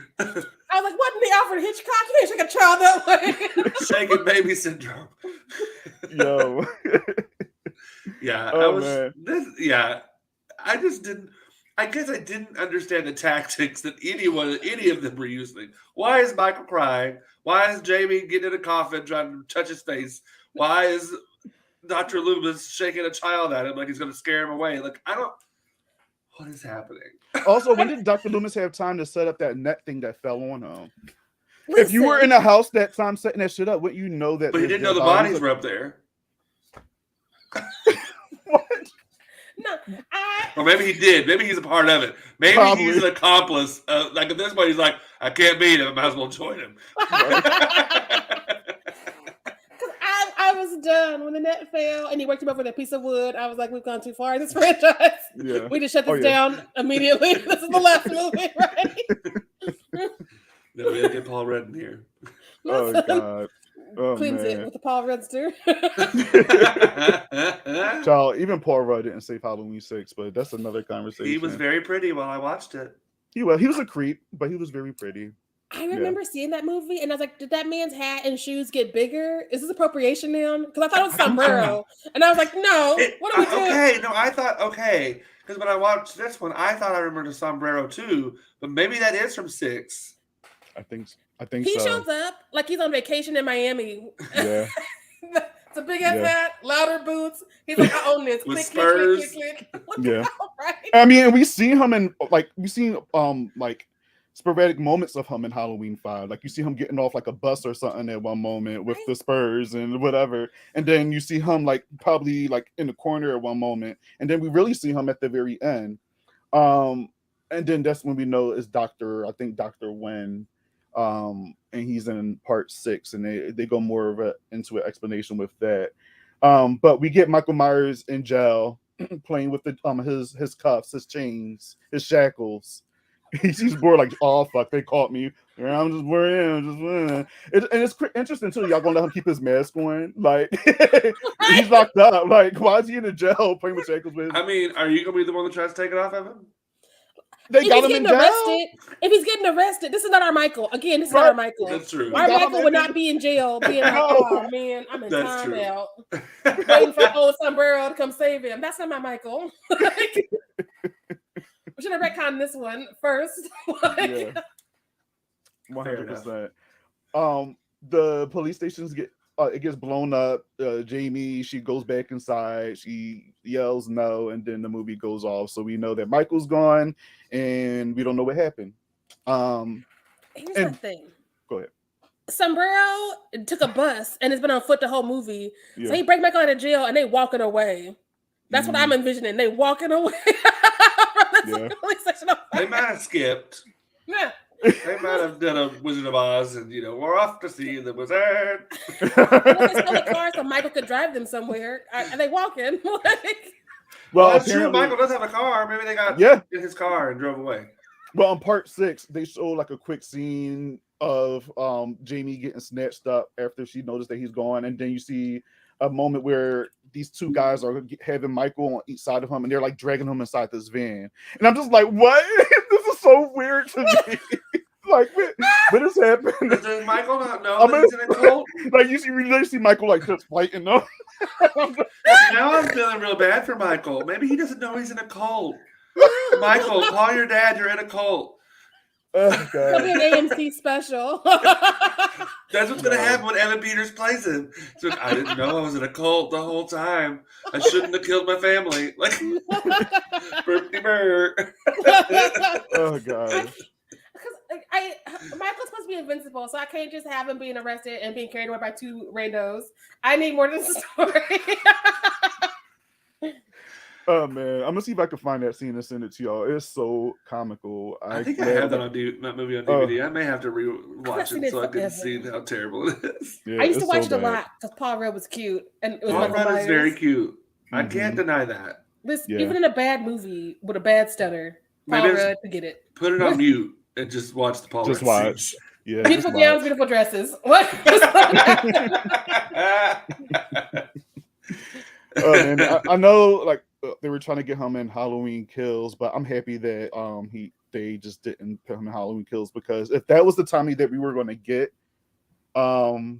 I was like, what in the Alfred Hitchcock? You can't shake a child that way. Shaking baby syndrome. Yo. Yeah. I just didn't. I guess I didn't understand the tactics that any of them were using. Why is Michael crying? Why is Jamie getting in a coffin trying to touch his face? Why is Dr. Loomis shaking a child at him like he's going to scare him away? Like, what is happening? Also, when did Dr. Loomis have time to set up that net thing that fell on him? Listen, if you were in a house that time setting that shit up, wouldn't you know that? But he didn't know the bodies were up there. What? No, or maybe he did. Maybe he's a part of it. Maybe he's an accomplice. Like at this point, he's like, I can't beat him. I might as well join him. I was done when the net fell and he worked him up with a piece of wood. I was like, we've gone too far in this franchise. Yeah. We just shut this down immediately. This is the last movie, right? No, we gotta get Paul Rudd in here. Oh God. Oh, cleanse it with the Paul Ruddster. Child, even Paul Rudd didn't save Halloween 6, but that's another conversation. He was very pretty while I watched it. He was a creep, but he was very pretty. I remember seeing that movie and I was like, did that man's hat and shoes get bigger? Is this appropriation now? Because I thought it was sombrero. And I was like, no, what are we doing? Okay, no, I thought, because when I watched this one, I thought I remembered the sombrero too, but maybe that is from 6. I think he shows up like he's on vacation in Miami. Yeah. It's a big ass hat, louder boots. He's like, I own this. With spurs. Click. Yeah. Right? I mean, and we see him in sporadic moments of him in Halloween 5. Like you see him getting off like a bus or something at one moment with the spurs and whatever. And then you see him like probably like in the corner at one moment. And then we really see him at the very end. And then that's when we know it's Dr. Wen. And he's in part 6, and they go more of into an explanation with that. But we get Michael Myers in jail, playing with the his cuffs, his chains, his shackles. He's bored, like, oh fuck, they caught me. I'm just worried. And it's interesting too. Y'all gonna let him keep his mask on? Like, he's locked up. Like, why is he in the jail playing with shackles? I mean, are you gonna be the one that tries to take it off of him? They got him in jail. If he's getting arrested, this is not our Michael. Again, this is not our Michael. That's true. Our Michael would not be in jail. Being like, oh man, I'm in timeout, waiting for old sombrero to come save him. That's not my Michael. We should have retconned this one first. Yeah. 100%. The police stations it gets blown up. Jamie, she goes back inside. She yells no, and then the movie goes off. So we know that Michael's gone, and we don't know what happened. Here's the thing. Go ahead. Sombrero took a bus and has been on foot the whole movie. Yeah. So he breaks Michael out of jail, and they walking away. That's what I'm envisioning. They walking away. They might have skipped. Yeah. They might have done a Wizard of Oz, and we're off to see the wizard. They stole a car so Michael could drive them somewhere. Are they walking? Well, that's true. Michael does have a car. Maybe they got in his car and drove away. Well, in part 6, they show like a quick scene of Jamie getting snatched up after she noticed that he's gone, and then you see a moment where these two guys are having Michael on each side of him, and they're like dragging him inside this van, and I'm just like, what? This is so weird to me. Like, what is happening? Does Michael not know that he's in a cult? Like, you really see Michael like just fighting them. Now I'm feeling real bad for Michael. Maybe he doesn't know he's in a cult. Michael, call your dad. You're in a cult. Oh, God. It'll be an AMC special. That's what's going to happen when Evan Peters plays him. So, I didn't know I was in a cult the whole time. I shouldn't have killed my family. Like, burr. Oh, God. Michael's supposed to be invincible, so I can't just have him being arrested and being carried away by two randos. I need more than the story. Oh man, I'm gonna see if I can find that scene and send it to y'all. It's so comical. I think I have that movie on DVD. I may have to re-watch it so I can see how terrible it is. Yeah, I used to watch it a lot because Paul Rudd was cute, and it was Paul Rudd is very cute. Mm-hmm. I can't deny that. Even in a bad movie with a bad stutter, Paul Rudd to get it. Put it on mute and just watch the Paul Rudd. Just watch. Yeah, beautiful gowns, beautiful dresses. What? And I know, like, they were trying to get him in Halloween Kills, but I'm happy that they just didn't put him in Halloween Kills, because if that was the Tommy that we were going to get, and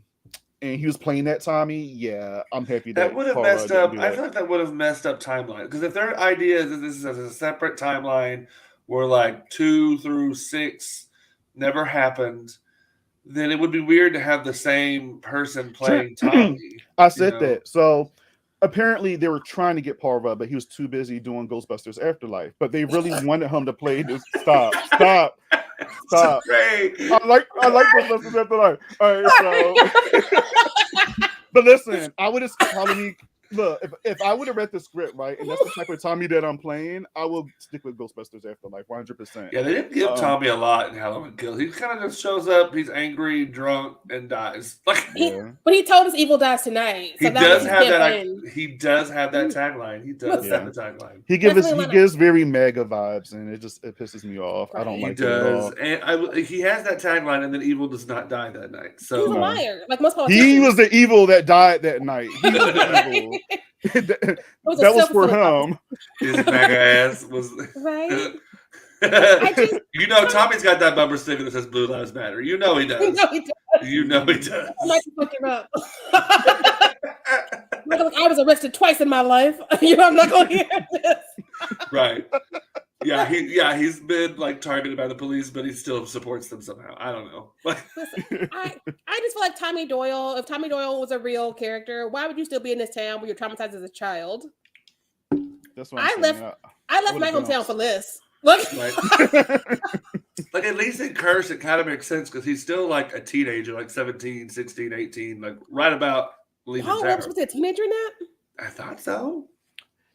he was playing that Tommy, I'm happy that would have messed up. I feel like that would have messed up timeline, because if their idea is that this is a separate timeline where like 2 through 6 never happened, then it would be weird to have the same person playing Tommy. I said that. So apparently they were trying to get Paul Rudd, but he was too busy doing Ghostbusters Afterlife. But they really wanted him to play this. Stop. Great. I like Ghostbusters Afterlife. All right, so but listen, I would have probably look, if I would have read the script right, and that's the type of Tommy that I'm playing, I will stick with Ghostbusters Afterlife 100%. Yeah, they didn't give Tommy a lot in Halloween Kills. He kind of just shows up, he's angry, drunk, and dies. But he told us evil dies tonight. So he does have that. He does have that tagline. He does have the tagline. He gives very mega vibes, and it pisses me off. I don't like it at all. And he has that tagline, and then evil does not die that night. So he's a liar. Like most politicians. He was the evil that died that night. He was the evil. that was for him. His mega ass was right. Tommy's got that bumper sticker that says "Blue Lives Matter." You know he does. You know he does. I might fuck him up. I was arrested twice in my life. I'm not going to hear this. Right. Yeah, he's been like targeted by the police, but he still supports them somehow. I don't know. Listen, I just feel like Tommy Doyle. If Tommy Doyle was a real character, why would you still be in this town where you're traumatized as a child? That's what I'm saying. I left my hometown for this. Look, like at least in Curse, it kind of makes sense because he's still like a teenager, like 17, 16, 18, like right about leaving town. Oh, was he a teenager in that? I thought so.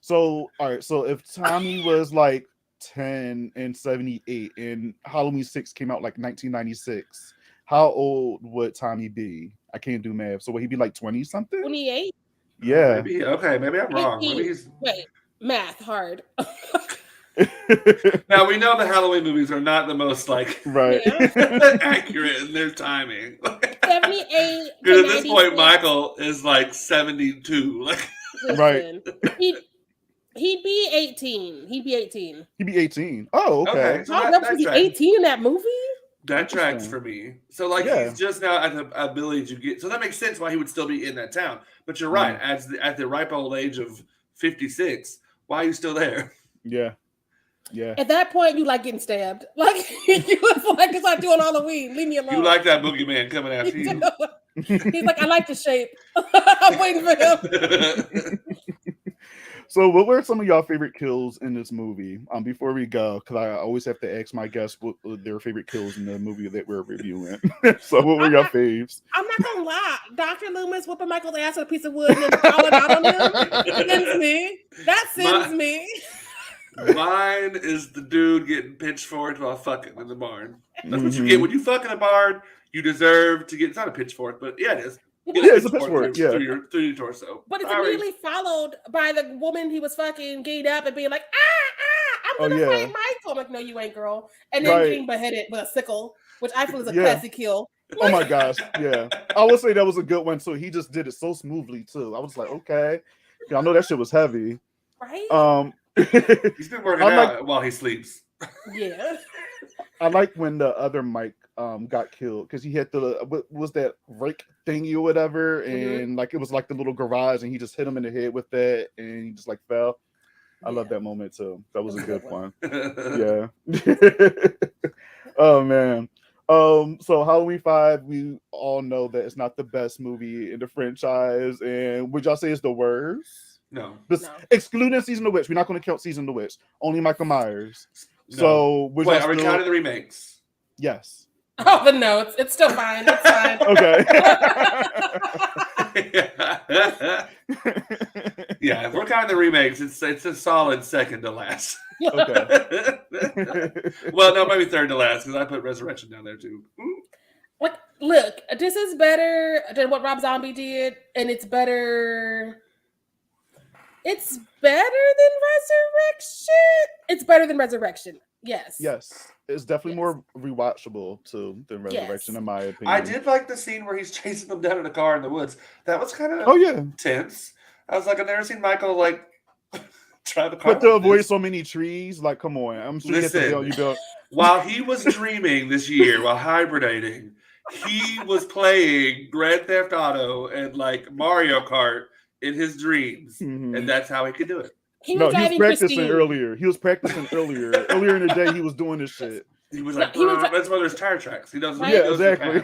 So, all right. So if Tommy was like 10 and 78 and Halloween 6 came out like 1996, how old would Tommy be? I can't do math. So would he be like 20 something? 28? Yeah. Maybe I'm wrong. Maybe he's Math hard. Now we know the Halloween movies are not the most like Right. Yeah. accurate in their timing. 78 Because to at this point, 96. Michael is like 72. Like, Right. Listen, he'd be 18. He'd be 18. He'd be 18. Oh, okay. okay, so John that Rev's be tracks. 18 in that movie? That tracks Interesting. for me. So like Yeah. he's just now at the ability to get. So that makes sense why he would still be in that town. But you're right. At the ripe old age of 56, why are you still there? Yeah. Yeah. At that point, you like getting stabbed. Like, you was like, it's not doing Halloween. Leave me alone. You like that boogeyman coming after you. He's like, I like the shape. I'm waiting for him. So, what were some of y'all favorite kills in this movie? Before we go, because I always have to ask my guests what their favorite kills in the movie that we're reviewing. So, what were your faves? I'm not gonna lie. Dr. Loomis whooping Michael's ass with a piece of wood and then falling out on him sends me. That sends me. Mine is the dude getting pitchforked while fucking in the barn. That's what you get when you fuck in a barn. You deserve to get. It's not a pitchfork, but yeah, it is. Yeah, it's a pitchfork. Through your torso. But it's immediately followed by the woman he was fucking getting up and being like, I'm gonna fight Michael. I'm like, no, you ain't, girl. And then getting beheaded with a sickle, which I feel is a classic kill. Oh my gosh, yeah. I would say that was a good one too. He just did it so smoothly too. I was like, okay. I know that shit was heavy. Right? He's been working out while he sleeps. Yeah. I like when the other Mike got killed because he had what was that rake thingy or whatever, and like it was like the little garage, and he just hit him in the head with that, and he just like fell. I love that moment too. That was a good one. Yeah. Oh man. So Halloween 5, we all know that it's not the best movie in the franchise, and would y'all say it's the worst? No. Excluding Season of the Witch, we're not going to count Season of the Witch. Only Michael Myers. No. So wait, are we counting the remakes? Yes. Oh, the notes. It's still fine. It's fine. Okay. Yeah, if we're counting the remakes, it's a solid second to last. Okay. Well, no, maybe third to last because I put Resurrection down there too. Like, look, this is better than what Rob Zombie did, and it's better. It's better than Resurrection. It's better than Resurrection. Yes. Yes. It's definitely more rewatchable too than Resurrection, in my opinion. I did like the scene where he's chasing them down in a car in the woods. That was kind of tense. I was like, I've never seen Michael like try the car. But to avoid so many trees, like, come on. I'm sure you built. While he was dreaming this year, while hibernating, he was playing Grand Theft Auto and like Mario Kart in his dreams, and that's how he could do it. He was practicing earlier. He was practicing earlier. Earlier in the day, he was doing this shit. He was like, that's why there's tire tracks. He doesn't. Yeah, exactly.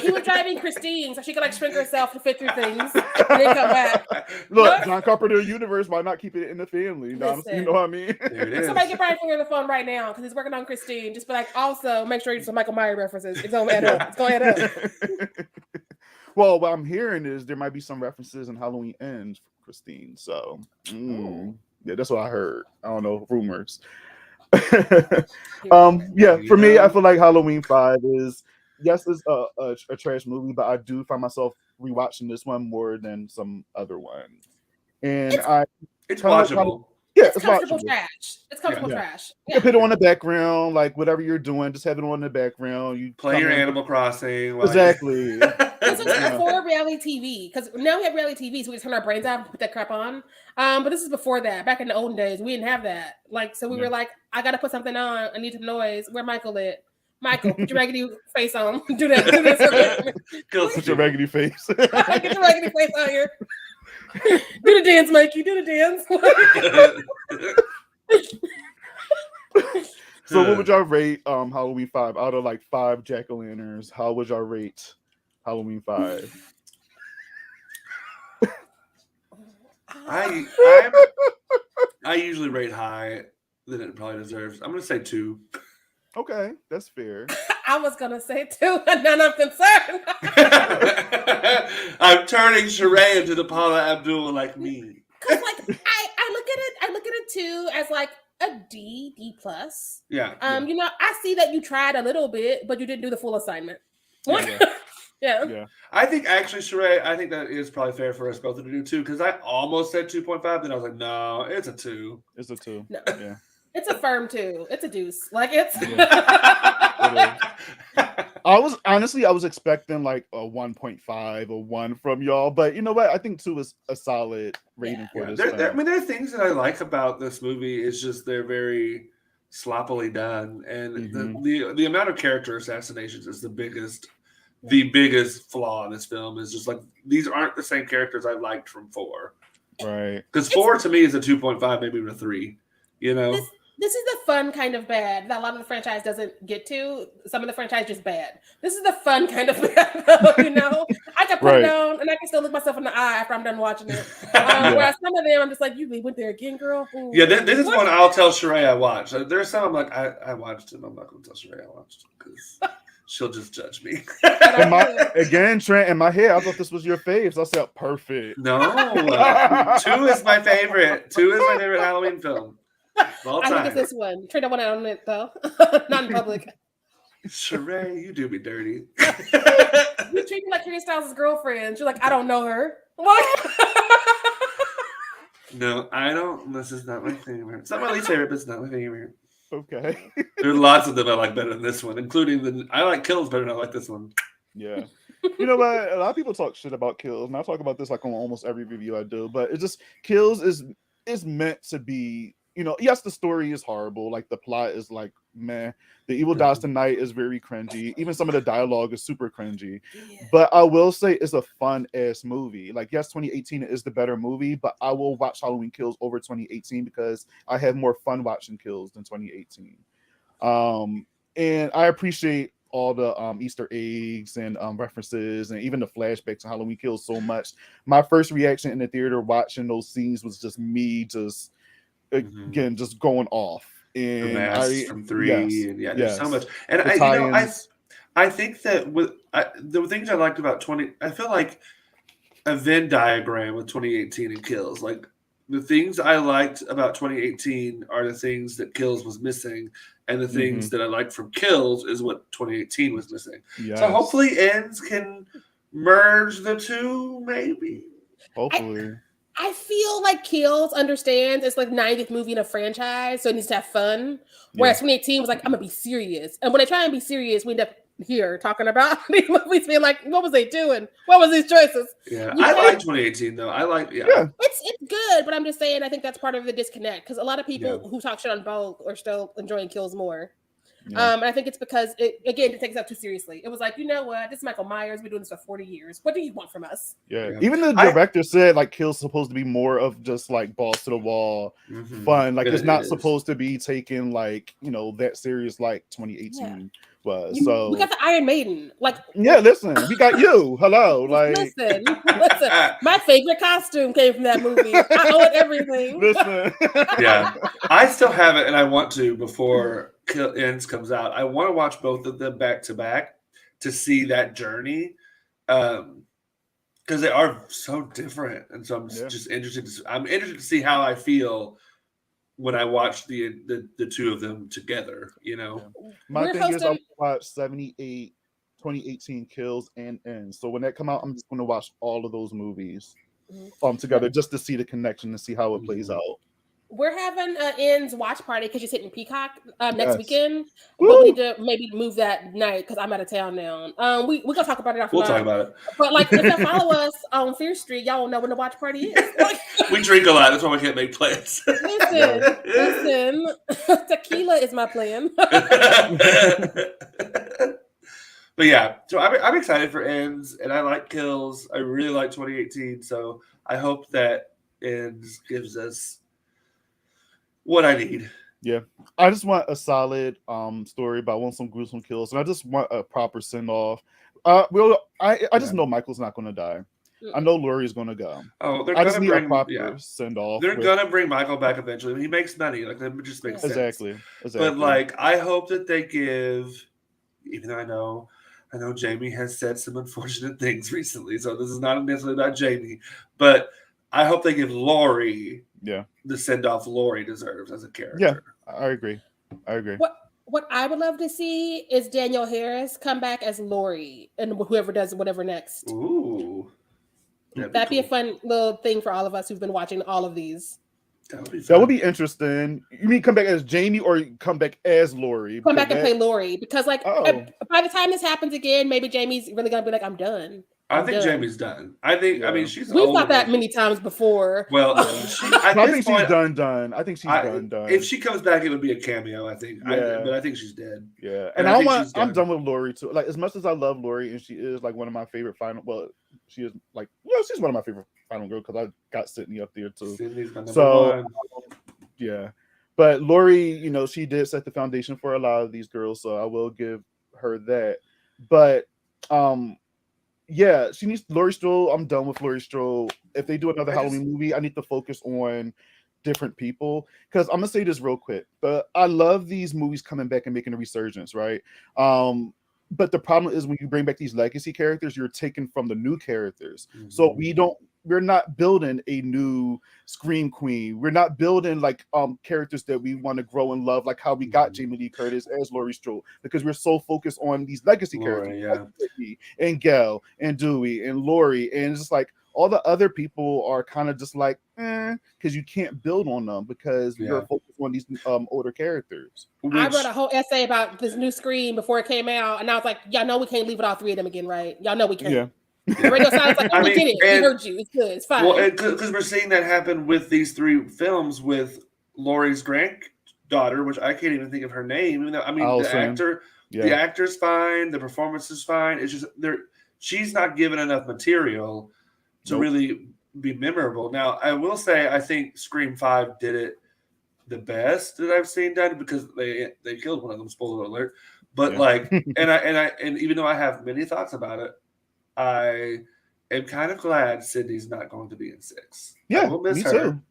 He was driving Christine so she could like shrink herself to fit through things and then come back. Look, John Carpenter universe, why not keep it in the family? You know what I mean? Somebody get Brian Finger on the phone right now because he's working on Christine. Just be like, also make sure you do some Michael Myers references. It's gonna add up. It's gonna add up. Well, what I'm hearing is there might be some references in Halloween Ends for Christine. So, yeah, that's what I heard. I don't know, rumors. Yeah, for me, I feel like Halloween 5 is, yes, it's a trash movie, but I do find myself rewatching this one more than some other ones. And it's watchable. It's comfortable trash. It's comfortable trash. You can put it on the background, like whatever you're doing, just have it on the background. You play your Animal Crossing. Exactly. This was before reality TV, because now we have reality TV, so we turn our brains out and put that crap on. But this is before that. Back in the olden days, we didn't have that. Like, so we were like, I gotta put something on. I need some noise. Where Michael at? Michael, put your raggedy face on. Do that. Do this. Put your raggedy face. Get your raggedy face on here. Do the dance, Mikey. Do the dance. So what would y'all rate Halloween 5 out of like 5 jack-o'-lanterns? How would y'all rate Halloween 5? I usually rate high than it probably deserves. I'm gonna say 2. Okay, that's fair. I was gonna say 2, and then I'm concerned. I'm turning Sharai into the Paula Abdul like me. Because like I look at it too as like a D plus. Yeah. You know, I see that you tried a little bit, but you didn't do the full assignment. Yeah. Yeah. I think actually, Sharai, I think that is probably fair for us both to do 2 because I almost said 2.5, then I was like, no, it's a 2. It's a 2. No. Yeah. It's a firm 2. It's a deuce. Like it's. Yeah. I was expecting like a 1.5 or 1 from y'all, but you know what? I think 2 is a solid rating for this. I mean, there are things that I like about this movie. It's just they're very sloppily done, and the amount of character assassinations is the biggest flaw in this film. Is just like these aren't the same characters I liked from 4, right? Because 4 to me is a 2.5, maybe even a 3. You know. This is the fun kind of bad that a lot of the franchise doesn't get to. Some of the franchise just bad. This is the fun kind of bad, though, you know? I can put it down and I can still look myself in the eye after I'm done watching it. Whereas some of them, I'm just like, you went there again, girl? Ooh. Yeah, this is one I'll tell Sharai I watched. There's some I'm like, I watched it. I'm not going to tell Sharai I watched it because she'll just judge me. Again, Trent, in my head, I thought this was your fave. So I said, perfect. No. 2 is my favorite. 2 is my favorite Halloween film. I think it's this one. Trent don't want to own it though. Not in public. Sharai, you do me dirty. You treat me like Harry Styles' girlfriend. You're like, I don't know her. What? No, I don't. This is not my favorite. It's not my least favorite, but it's not my favorite. Okay. There's lots of them I like better than this one, including I like Kills better than I like this one. Yeah. You know what? A lot of people talk shit about Kills, and I talk about this like on almost every review I do, but it's just Kills is meant to be. You know, yes, the story is horrible. Like the plot is like meh. The Evil Dies Tonight is very cringy. Even some of the dialogue is super cringy. Yeah. But I will say it's a fun ass movie. Like yes, 2018 is the better movie, but I will watch Halloween Kills over 2018 because I had more fun watching Kills than 2018. And I appreciate all the Easter eggs and references and even the flashbacks to Halloween Kills so much. My first reaction in the theater watching those scenes was just me just again just going off. And the masks from 3 and there's so much. And I think that the things I liked about I feel like a Venn diagram with 2018 and Kills. Like the things I liked about 2018 are the things that Kills was missing, and the things that I liked from Kills is what 2018 was missing. Yes. So hopefully Ends can merge the two, maybe. Hopefully. I feel like Kills understands it's like 90th movie in a franchise, so it needs to have fun. Whereas 2018 was like, I'm gonna be serious. And when they try and be serious, we end up here talking about these movies being like, what was they doing? What was these choices? Yeah, I like 2018. though. I like It's good, but I'm just saying I think that's part of the disconnect because a lot of people who talk shit on Vogue are still enjoying Kills more. And I think it's because it takes itself too seriously. It was like, you know what? This is Michael Myers. We're doing this for 40 years. What do you want from us? Yeah. Even the director said like Kills supposed to be more of just like balls to the wall fun. Like it's not supposed to be taken like, you know, that serious like 2018 was. So we got the Iron Maiden. Like listen, we got you. Hello. Like listen. My favorite costume came from that movie. I owe it everything. Listen. Yeah. I still have it and I want to before Ends comes out. I want to watch both of them back to back to see that journey, because they are so different, and so I'm just interested. I'm interested to see how I feel when I watch the two of them together. You know, my thing is I watch 78, 2018 Kills and Ends. So when that come out, I'm just going to watch all of those movies together just to see the connection and see how it plays out. We're having an Ends watch party because she's hitting Peacock next weekend. But we need to maybe move that night because I'm out of town now. We're gonna talk about it after. We'll talk about it. But like, if you follow us on Fear Street, y'all will know when the watch party is. Like, we drink a lot. That's why we can't make plans. Listen. Tequila is my plan. But yeah, so I'm excited for Ends, and I like Kills. I really like 2018, so I hope that Ends gives us what I need. Yeah, I just want a solid story, but I want some gruesome kills, and I just want a proper send off. I just know Michael's not going to die. I know Laurie's going to go. Oh, I just need a proper send off. They're gonna bring Michael back eventually. He makes money, like that just makes sense. Exactly. But like, I hope that they give. Even though I know Jamie has said some unfortunate things recently, so this is not necessarily about Jamie, but I hope they give Laurie the send off Laurie deserves as a character. Yeah, I agree. What I would love to see is Danielle Harris come back as Lori and whoever does whatever next. Ooh. That'd be a fun little thing for all of us who've been watching all of these. That would be interesting. You mean come back as Jamie or come back as Lori? Come back and play Lori because, like, by the time this happens again, maybe Jamie's really gonna be like, "I'm done." I think Jamie's done. I think. I mean, she's. We've thought that many times before. Well, I think she's done. I think she's done. If she comes back, it would be a cameo. I think. Yeah. But I think she's dead. Yeah, and I'm done with Lori too. Like, as much as I love Lori, and she is like one of my favorite final. Well, she is like, she's one of my favorite final girls because I got Sydney up there too. Sydney's my number one. Yeah, but Lori, she did set the foundation for a lot of these girls, so I will give her that. But yeah, she needs Laurie Strode. I'm done with Laurie Strode. If they do another Halloween movie, I need to focus on different people. Because I'm gonna say this real quick, but I love these movies coming back and making a resurgence, right? But the problem is when you bring back these legacy characters, you're taking from the new characters. Mm-hmm. So we're not building a new Scream Queen. We're not building like characters that we want to grow and love, like how we got Jamie Lee Curtis as Laurie Strode, because we're so focused on these legacy characters, like Whitney and Gail and Dewey and Lori, and it's just like all the other people are kind of just like, because you can't build on them because you're focused on these older characters. I wrote a whole essay about this new Scream before it came out, and I was like, y'all know we can't leave with all three of them again, right? Y'all know we can't. Yeah. The radio sounds like, we get it. We heard you. It's good. It's fine. Well, because we're seeing that happen with these three films with Laurie's granddaughter, which I can't even think of her name. Even though, I mean, Allison. The actor's fine, the performance is fine. It's just she's not given enough material to really be memorable. Now, I will say, I think Scream 5 did it the best that I've seen done because they killed one of them. Spoiler alert. But and even though I have many thoughts about it, I am kind of glad Sydney's not going to be in 6. Yeah, I will miss her. Too.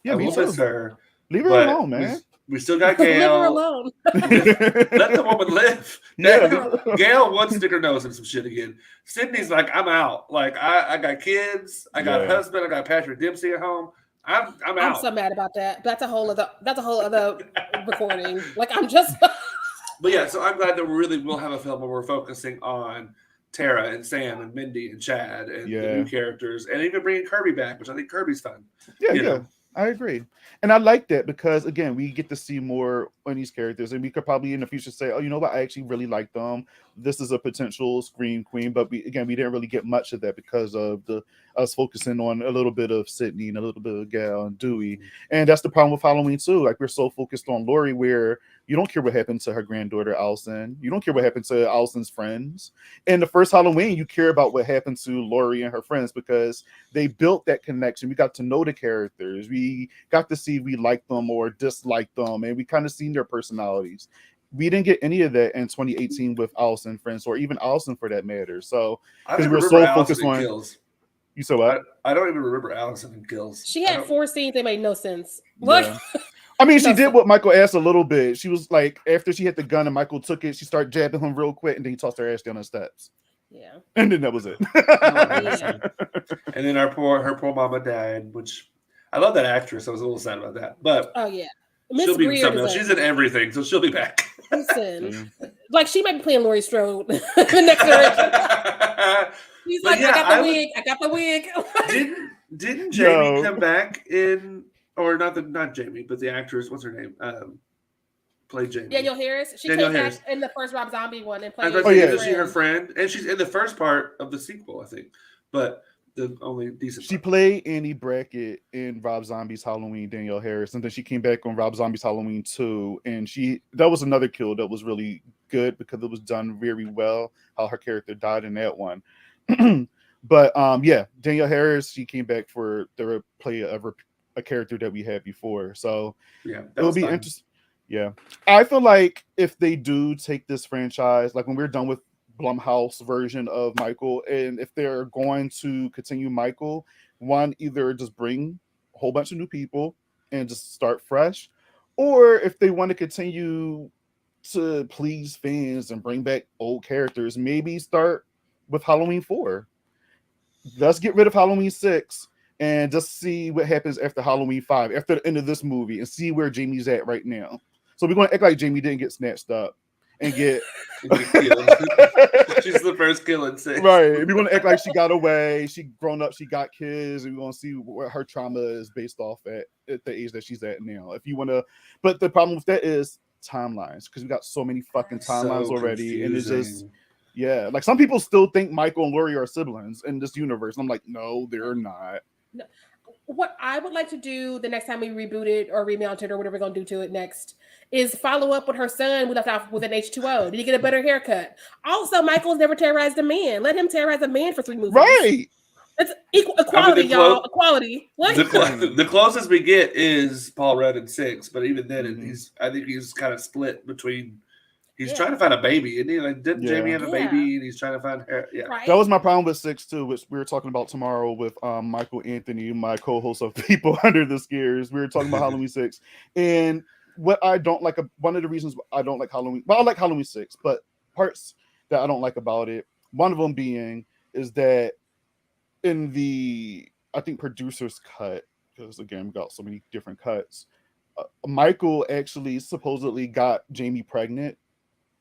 Yeah, I will miss her. Leave her alone, man. We still got Gail. Leave her alone. Let the woman live. Gail would stick her nose in some shit again. Sydney's like, I'm out. Like, I got kids. I got a husband. I got Patrick Dempsey at home. I'm out. I'm so mad about that. That's a whole other recording. Like, I'm just. But yeah, so I'm glad that we really will have a film where we're focusing on Tara and Sam and Mindy and Chad and the new characters, and even bringing Kirby back, which I think Kirby's fun. Yeah. I agree. And I like that because, again, we get to see more on these characters, and we could probably in the future say, oh, you know what? I actually really like them. This is a potential Scream Queen. But we didn't really get much of that because of us focusing on a little bit of Sydney and a little bit of Gail and Dewey. And that's the problem with Halloween, too. Like, we're so focused on Lori where you don't care what happened to her granddaughter, Allison. You don't care what happened to Allison's friends. In the first Halloween, you care about what happened to Lori and her friends because they built that connection. We got to know the characters. We got to see if we liked them or disliked them, and we kind of seen their personalities. We didn't get any of that in 2018 with Allison friends, or even Allison for that matter. So because we're so focused on Kills. You said what? I don't even remember Allison in Kills. She had 4 scenes that made no sense. Yeah. I mean, she did what Michael asked a little bit. She was like, after she hit the gun and Michael took it, she started jabbing him real quick, and then he tossed her ass down the steps. Yeah. And then that was it. And then her poor mama died, which I love that actress. I was a little sad about that. But she'll be something else. She's in everything, so she'll be back. Listen, like she might be playing Laurie Strode the next direction. She's like, I got the wig. Didn't Jamie come back in? Or not Jamie, but the actress, what's her name? Played Jamie. Danielle Harris. She came back in the first Rob Zombie one and played. Is she her friend? And she's in the first part of the sequel, I think. But the only decent. She played Annie Brackett in Rob Zombie's Halloween, Danielle Harris, and then she came back on Rob Zombie's Halloween 2, and that was another kill that was really good because it was done very well. How her character died in that one. But Danielle Harris, she came back for the play of a character that we had before, so it'll be interesting. Yeah, I feel like if they do take this franchise, like when we're done with Blumhouse version of Michael, and if they're going to continue Michael, either just bring a whole bunch of new people and just start fresh, or if they want to continue to please fans and bring back old characters, maybe start with Halloween 4. Let's get rid of Halloween 6. And just see what happens after Halloween 5, after the end of this movie, and see where Jamie's at right now. So we're going to act like Jamie didn't get snatched up and get She's the first kill in 6. right. We're going to act like she got away. She grown up. She got kids. And we're going to see what her trauma is based off at the age that she's at now. If you want to, but the problem with that is timelines, because we got so many fucking timelines already, and it's just like some people still think Michael and Laurie are siblings in this universe. I'm like, no, they're not. No. What I would like to do the next time we reboot it or remount it or whatever we're going to do to it next is follow up with her son. We left off with an H2O. Did he get a better haircut? Also, Michael's never terrorized a man. Let him terrorize a man for 3 movies. Right. It's equality, y'all. Equality. The closest we get is Paul Rudd in 6, but even then, I think he's kind of split between. He's trying to find a baby, isn't he? Like, didn't Jamie have a baby, and he's trying to find her? Yeah, right? That was my problem with 6 too, which we were talking about tomorrow with Michael Anthony, my co-host of People Under the Scares. We were talking about Halloween 6, and what I don't like. One of the reasons I don't like Halloween. Well, I like Halloween 6, but parts that I don't like about it. One of them being is that in the I think producer's cut, because again we got so many different cuts. Michael actually supposedly got Jamie pregnant.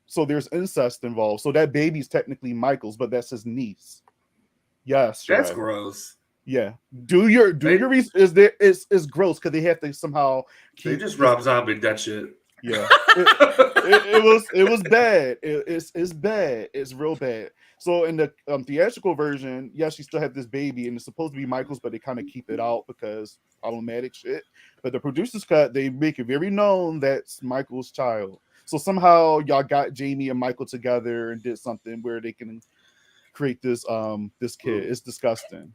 So there's incest involved. So that baby's technically Michael's, but that's his niece. Yes, that's gross. Yeah, do your research. Is gross because they have to somehow. They just Rob Zombie that shit. Yeah, it was bad. It's bad. It's real bad. So in the theatrical version, yes, you still have this baby, and it's supposed to be Michael's, but they kind of keep it out because problematic shit. But the producer's cut, they make it very known that's Michael's child. So somehow y'all got Jamie and Michael together and did something where they can create this this kid. It's disgusting.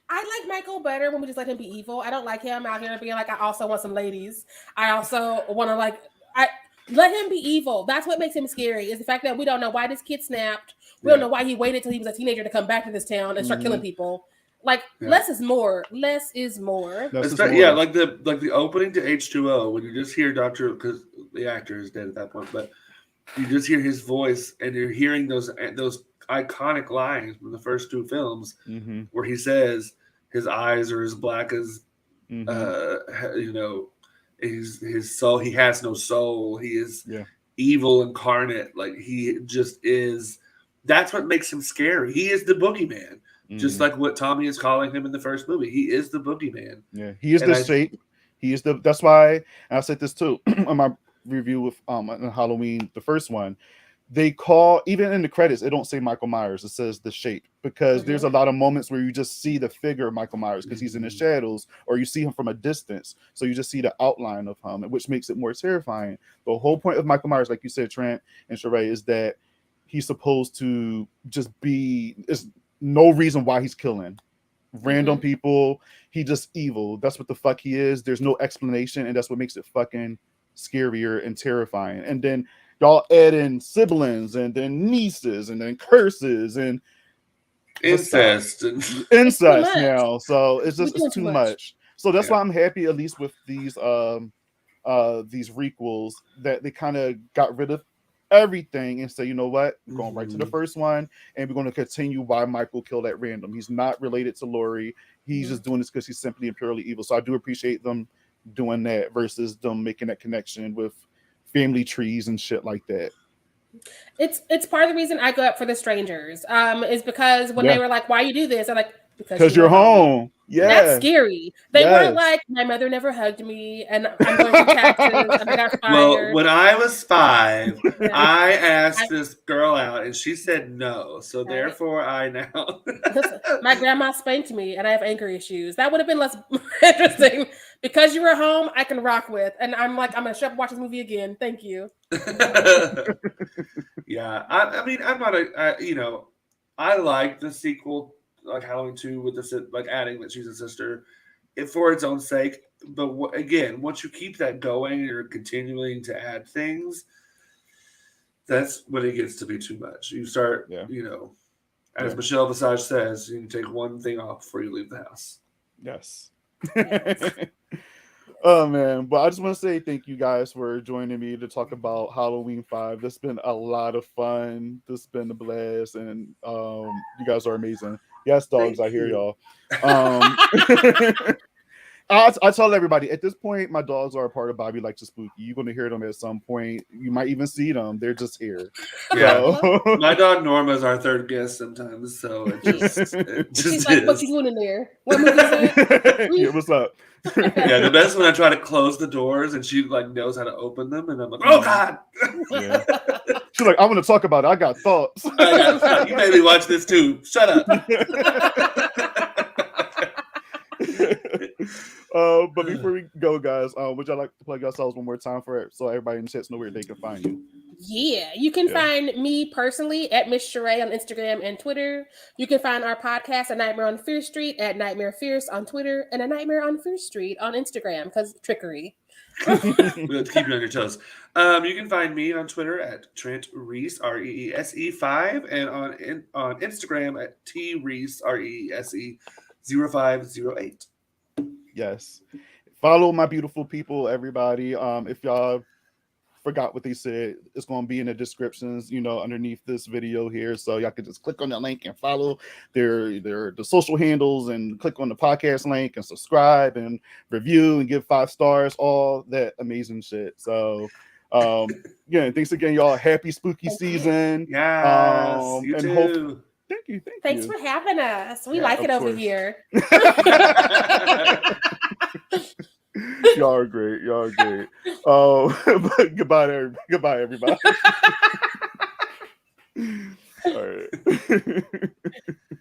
I like Michael better when we just let him be evil. I don't like him out here being like, I also want some ladies. I also want to let him be evil. That's what makes him scary, is the fact that we don't know why this kid snapped. We don't know why he waited till he was a teenager to come back to this town and start killing people. Like less is more. Less is more. Yeah, like the opening to H2O when you just hear Dr. because the actor is dead at that point, but you just hear his voice and you're hearing those iconic lines from the first 2 films where he says his eyes are as black as his soul. He has no soul. He is evil incarnate. Like he just is. That's what makes him scary. He is the boogeyman. Just like what Tommy is calling him in the first movie. He is the boogeyman. Yeah, he is the shape. He is the. That's why I said this too on my review with Halloween, the first one. They call, even in the credits, it don't say Michael Myers. It says the shape, because there's a lot of moments where you just see the figure of Michael Myers because he's in the shadows, or you see him from a distance. So you just see the outline of him, which makes it more terrifying. The whole point of Michael Myers, like you said, Trent and Sharai, is that he's supposed to just be. It's no reason why he's killing random people. He just evil. That's what the fuck he is. There's no explanation, and that's what makes it fucking scarier and terrifying. And then y'all add in siblings, and then nieces, and then curses, and incest now. So it's too much. So that's why I'm happy, at least with these requels, that they kind of got rid of everything and say, you know what, we're going right to the first one, and we're going to continue why Michael killed at random. He's not related to Laurie. He's just doing this because he's simply and purely evil. So I do appreciate them doing that versus them making that connection with family trees and shit like that. It's part of the reason I go up for The Strangers. Is because when they were like, why you do this? I'm like, because you're home. Yeah, that's scary. They weren't like, my mother never hugged me, and I'm going through taxes, and I got fired. Well, when I was 5, I asked this girl out, and she said no. So therefore, I now. My grandma spanked me, and I have anger issues. That would have been less interesting. Because you were home, I can rock with, and I'm like, I'm gonna shut up and watch this movie again. Thank you. Yeah, I mean, I'm not I like the sequel, like Halloween 2, with the like adding that she's a sister, for its own sake. But again, once you keep that going, you're continuing to add things. That's when it gets to be too much. You start, as Michelle Visage says, you can take one thing off before you leave the house. Yes. Oh man, but I just want to say thank you guys for joining me to talk about Halloween 5. This has been a lot of fun. This has been a blast, and you guys are amazing. Yes, dogs, I hear y'all. I tell everybody at this point, my dogs are a part of Bobby Likes to Spooky. You're going to hear them at some point. You might even see them. They're just here. Yeah. So. My dog Norma is our third guest sometimes, so it just She's like, "What you doing in there? What movie is it?" Yeah, what's up? Yeah, the best when I try to close the doors and she like knows how to open them, and I'm like, oh God. Yeah. She's like, I'm going to talk about it. I got thoughts. You made me watch this too. Shut up. But before we go, guys, would y'all like to plug yourselves one more time for it so everybody in the chat know where they can find you? Yeah, you can find me personally at Miss Sharai on Instagram and Twitter. You can find our podcast, A Nightmare on Fear Street, at Nightmare Fierce on Twitter, and A Nightmare on Fear Street on Instagram, because trickery. We'll have to keep you on your toes. You can find me on Twitter at Trent Reese, REESE5, and on Instagram at TReese, REESE 0508. Yes. Follow my beautiful people, everybody. If y'all forgot what they said, it's going to be in the descriptions, underneath this video here. So y'all can just click on that link and follow the social handles and click on the podcast link and subscribe and review and give 5 stars, all that amazing shit. So yeah, thanks again, y'all. Happy spooky season. Yes, you and too. Thank you. Thanks for having us. We like it over here. Y'all are great. But goodbye, everybody. All right.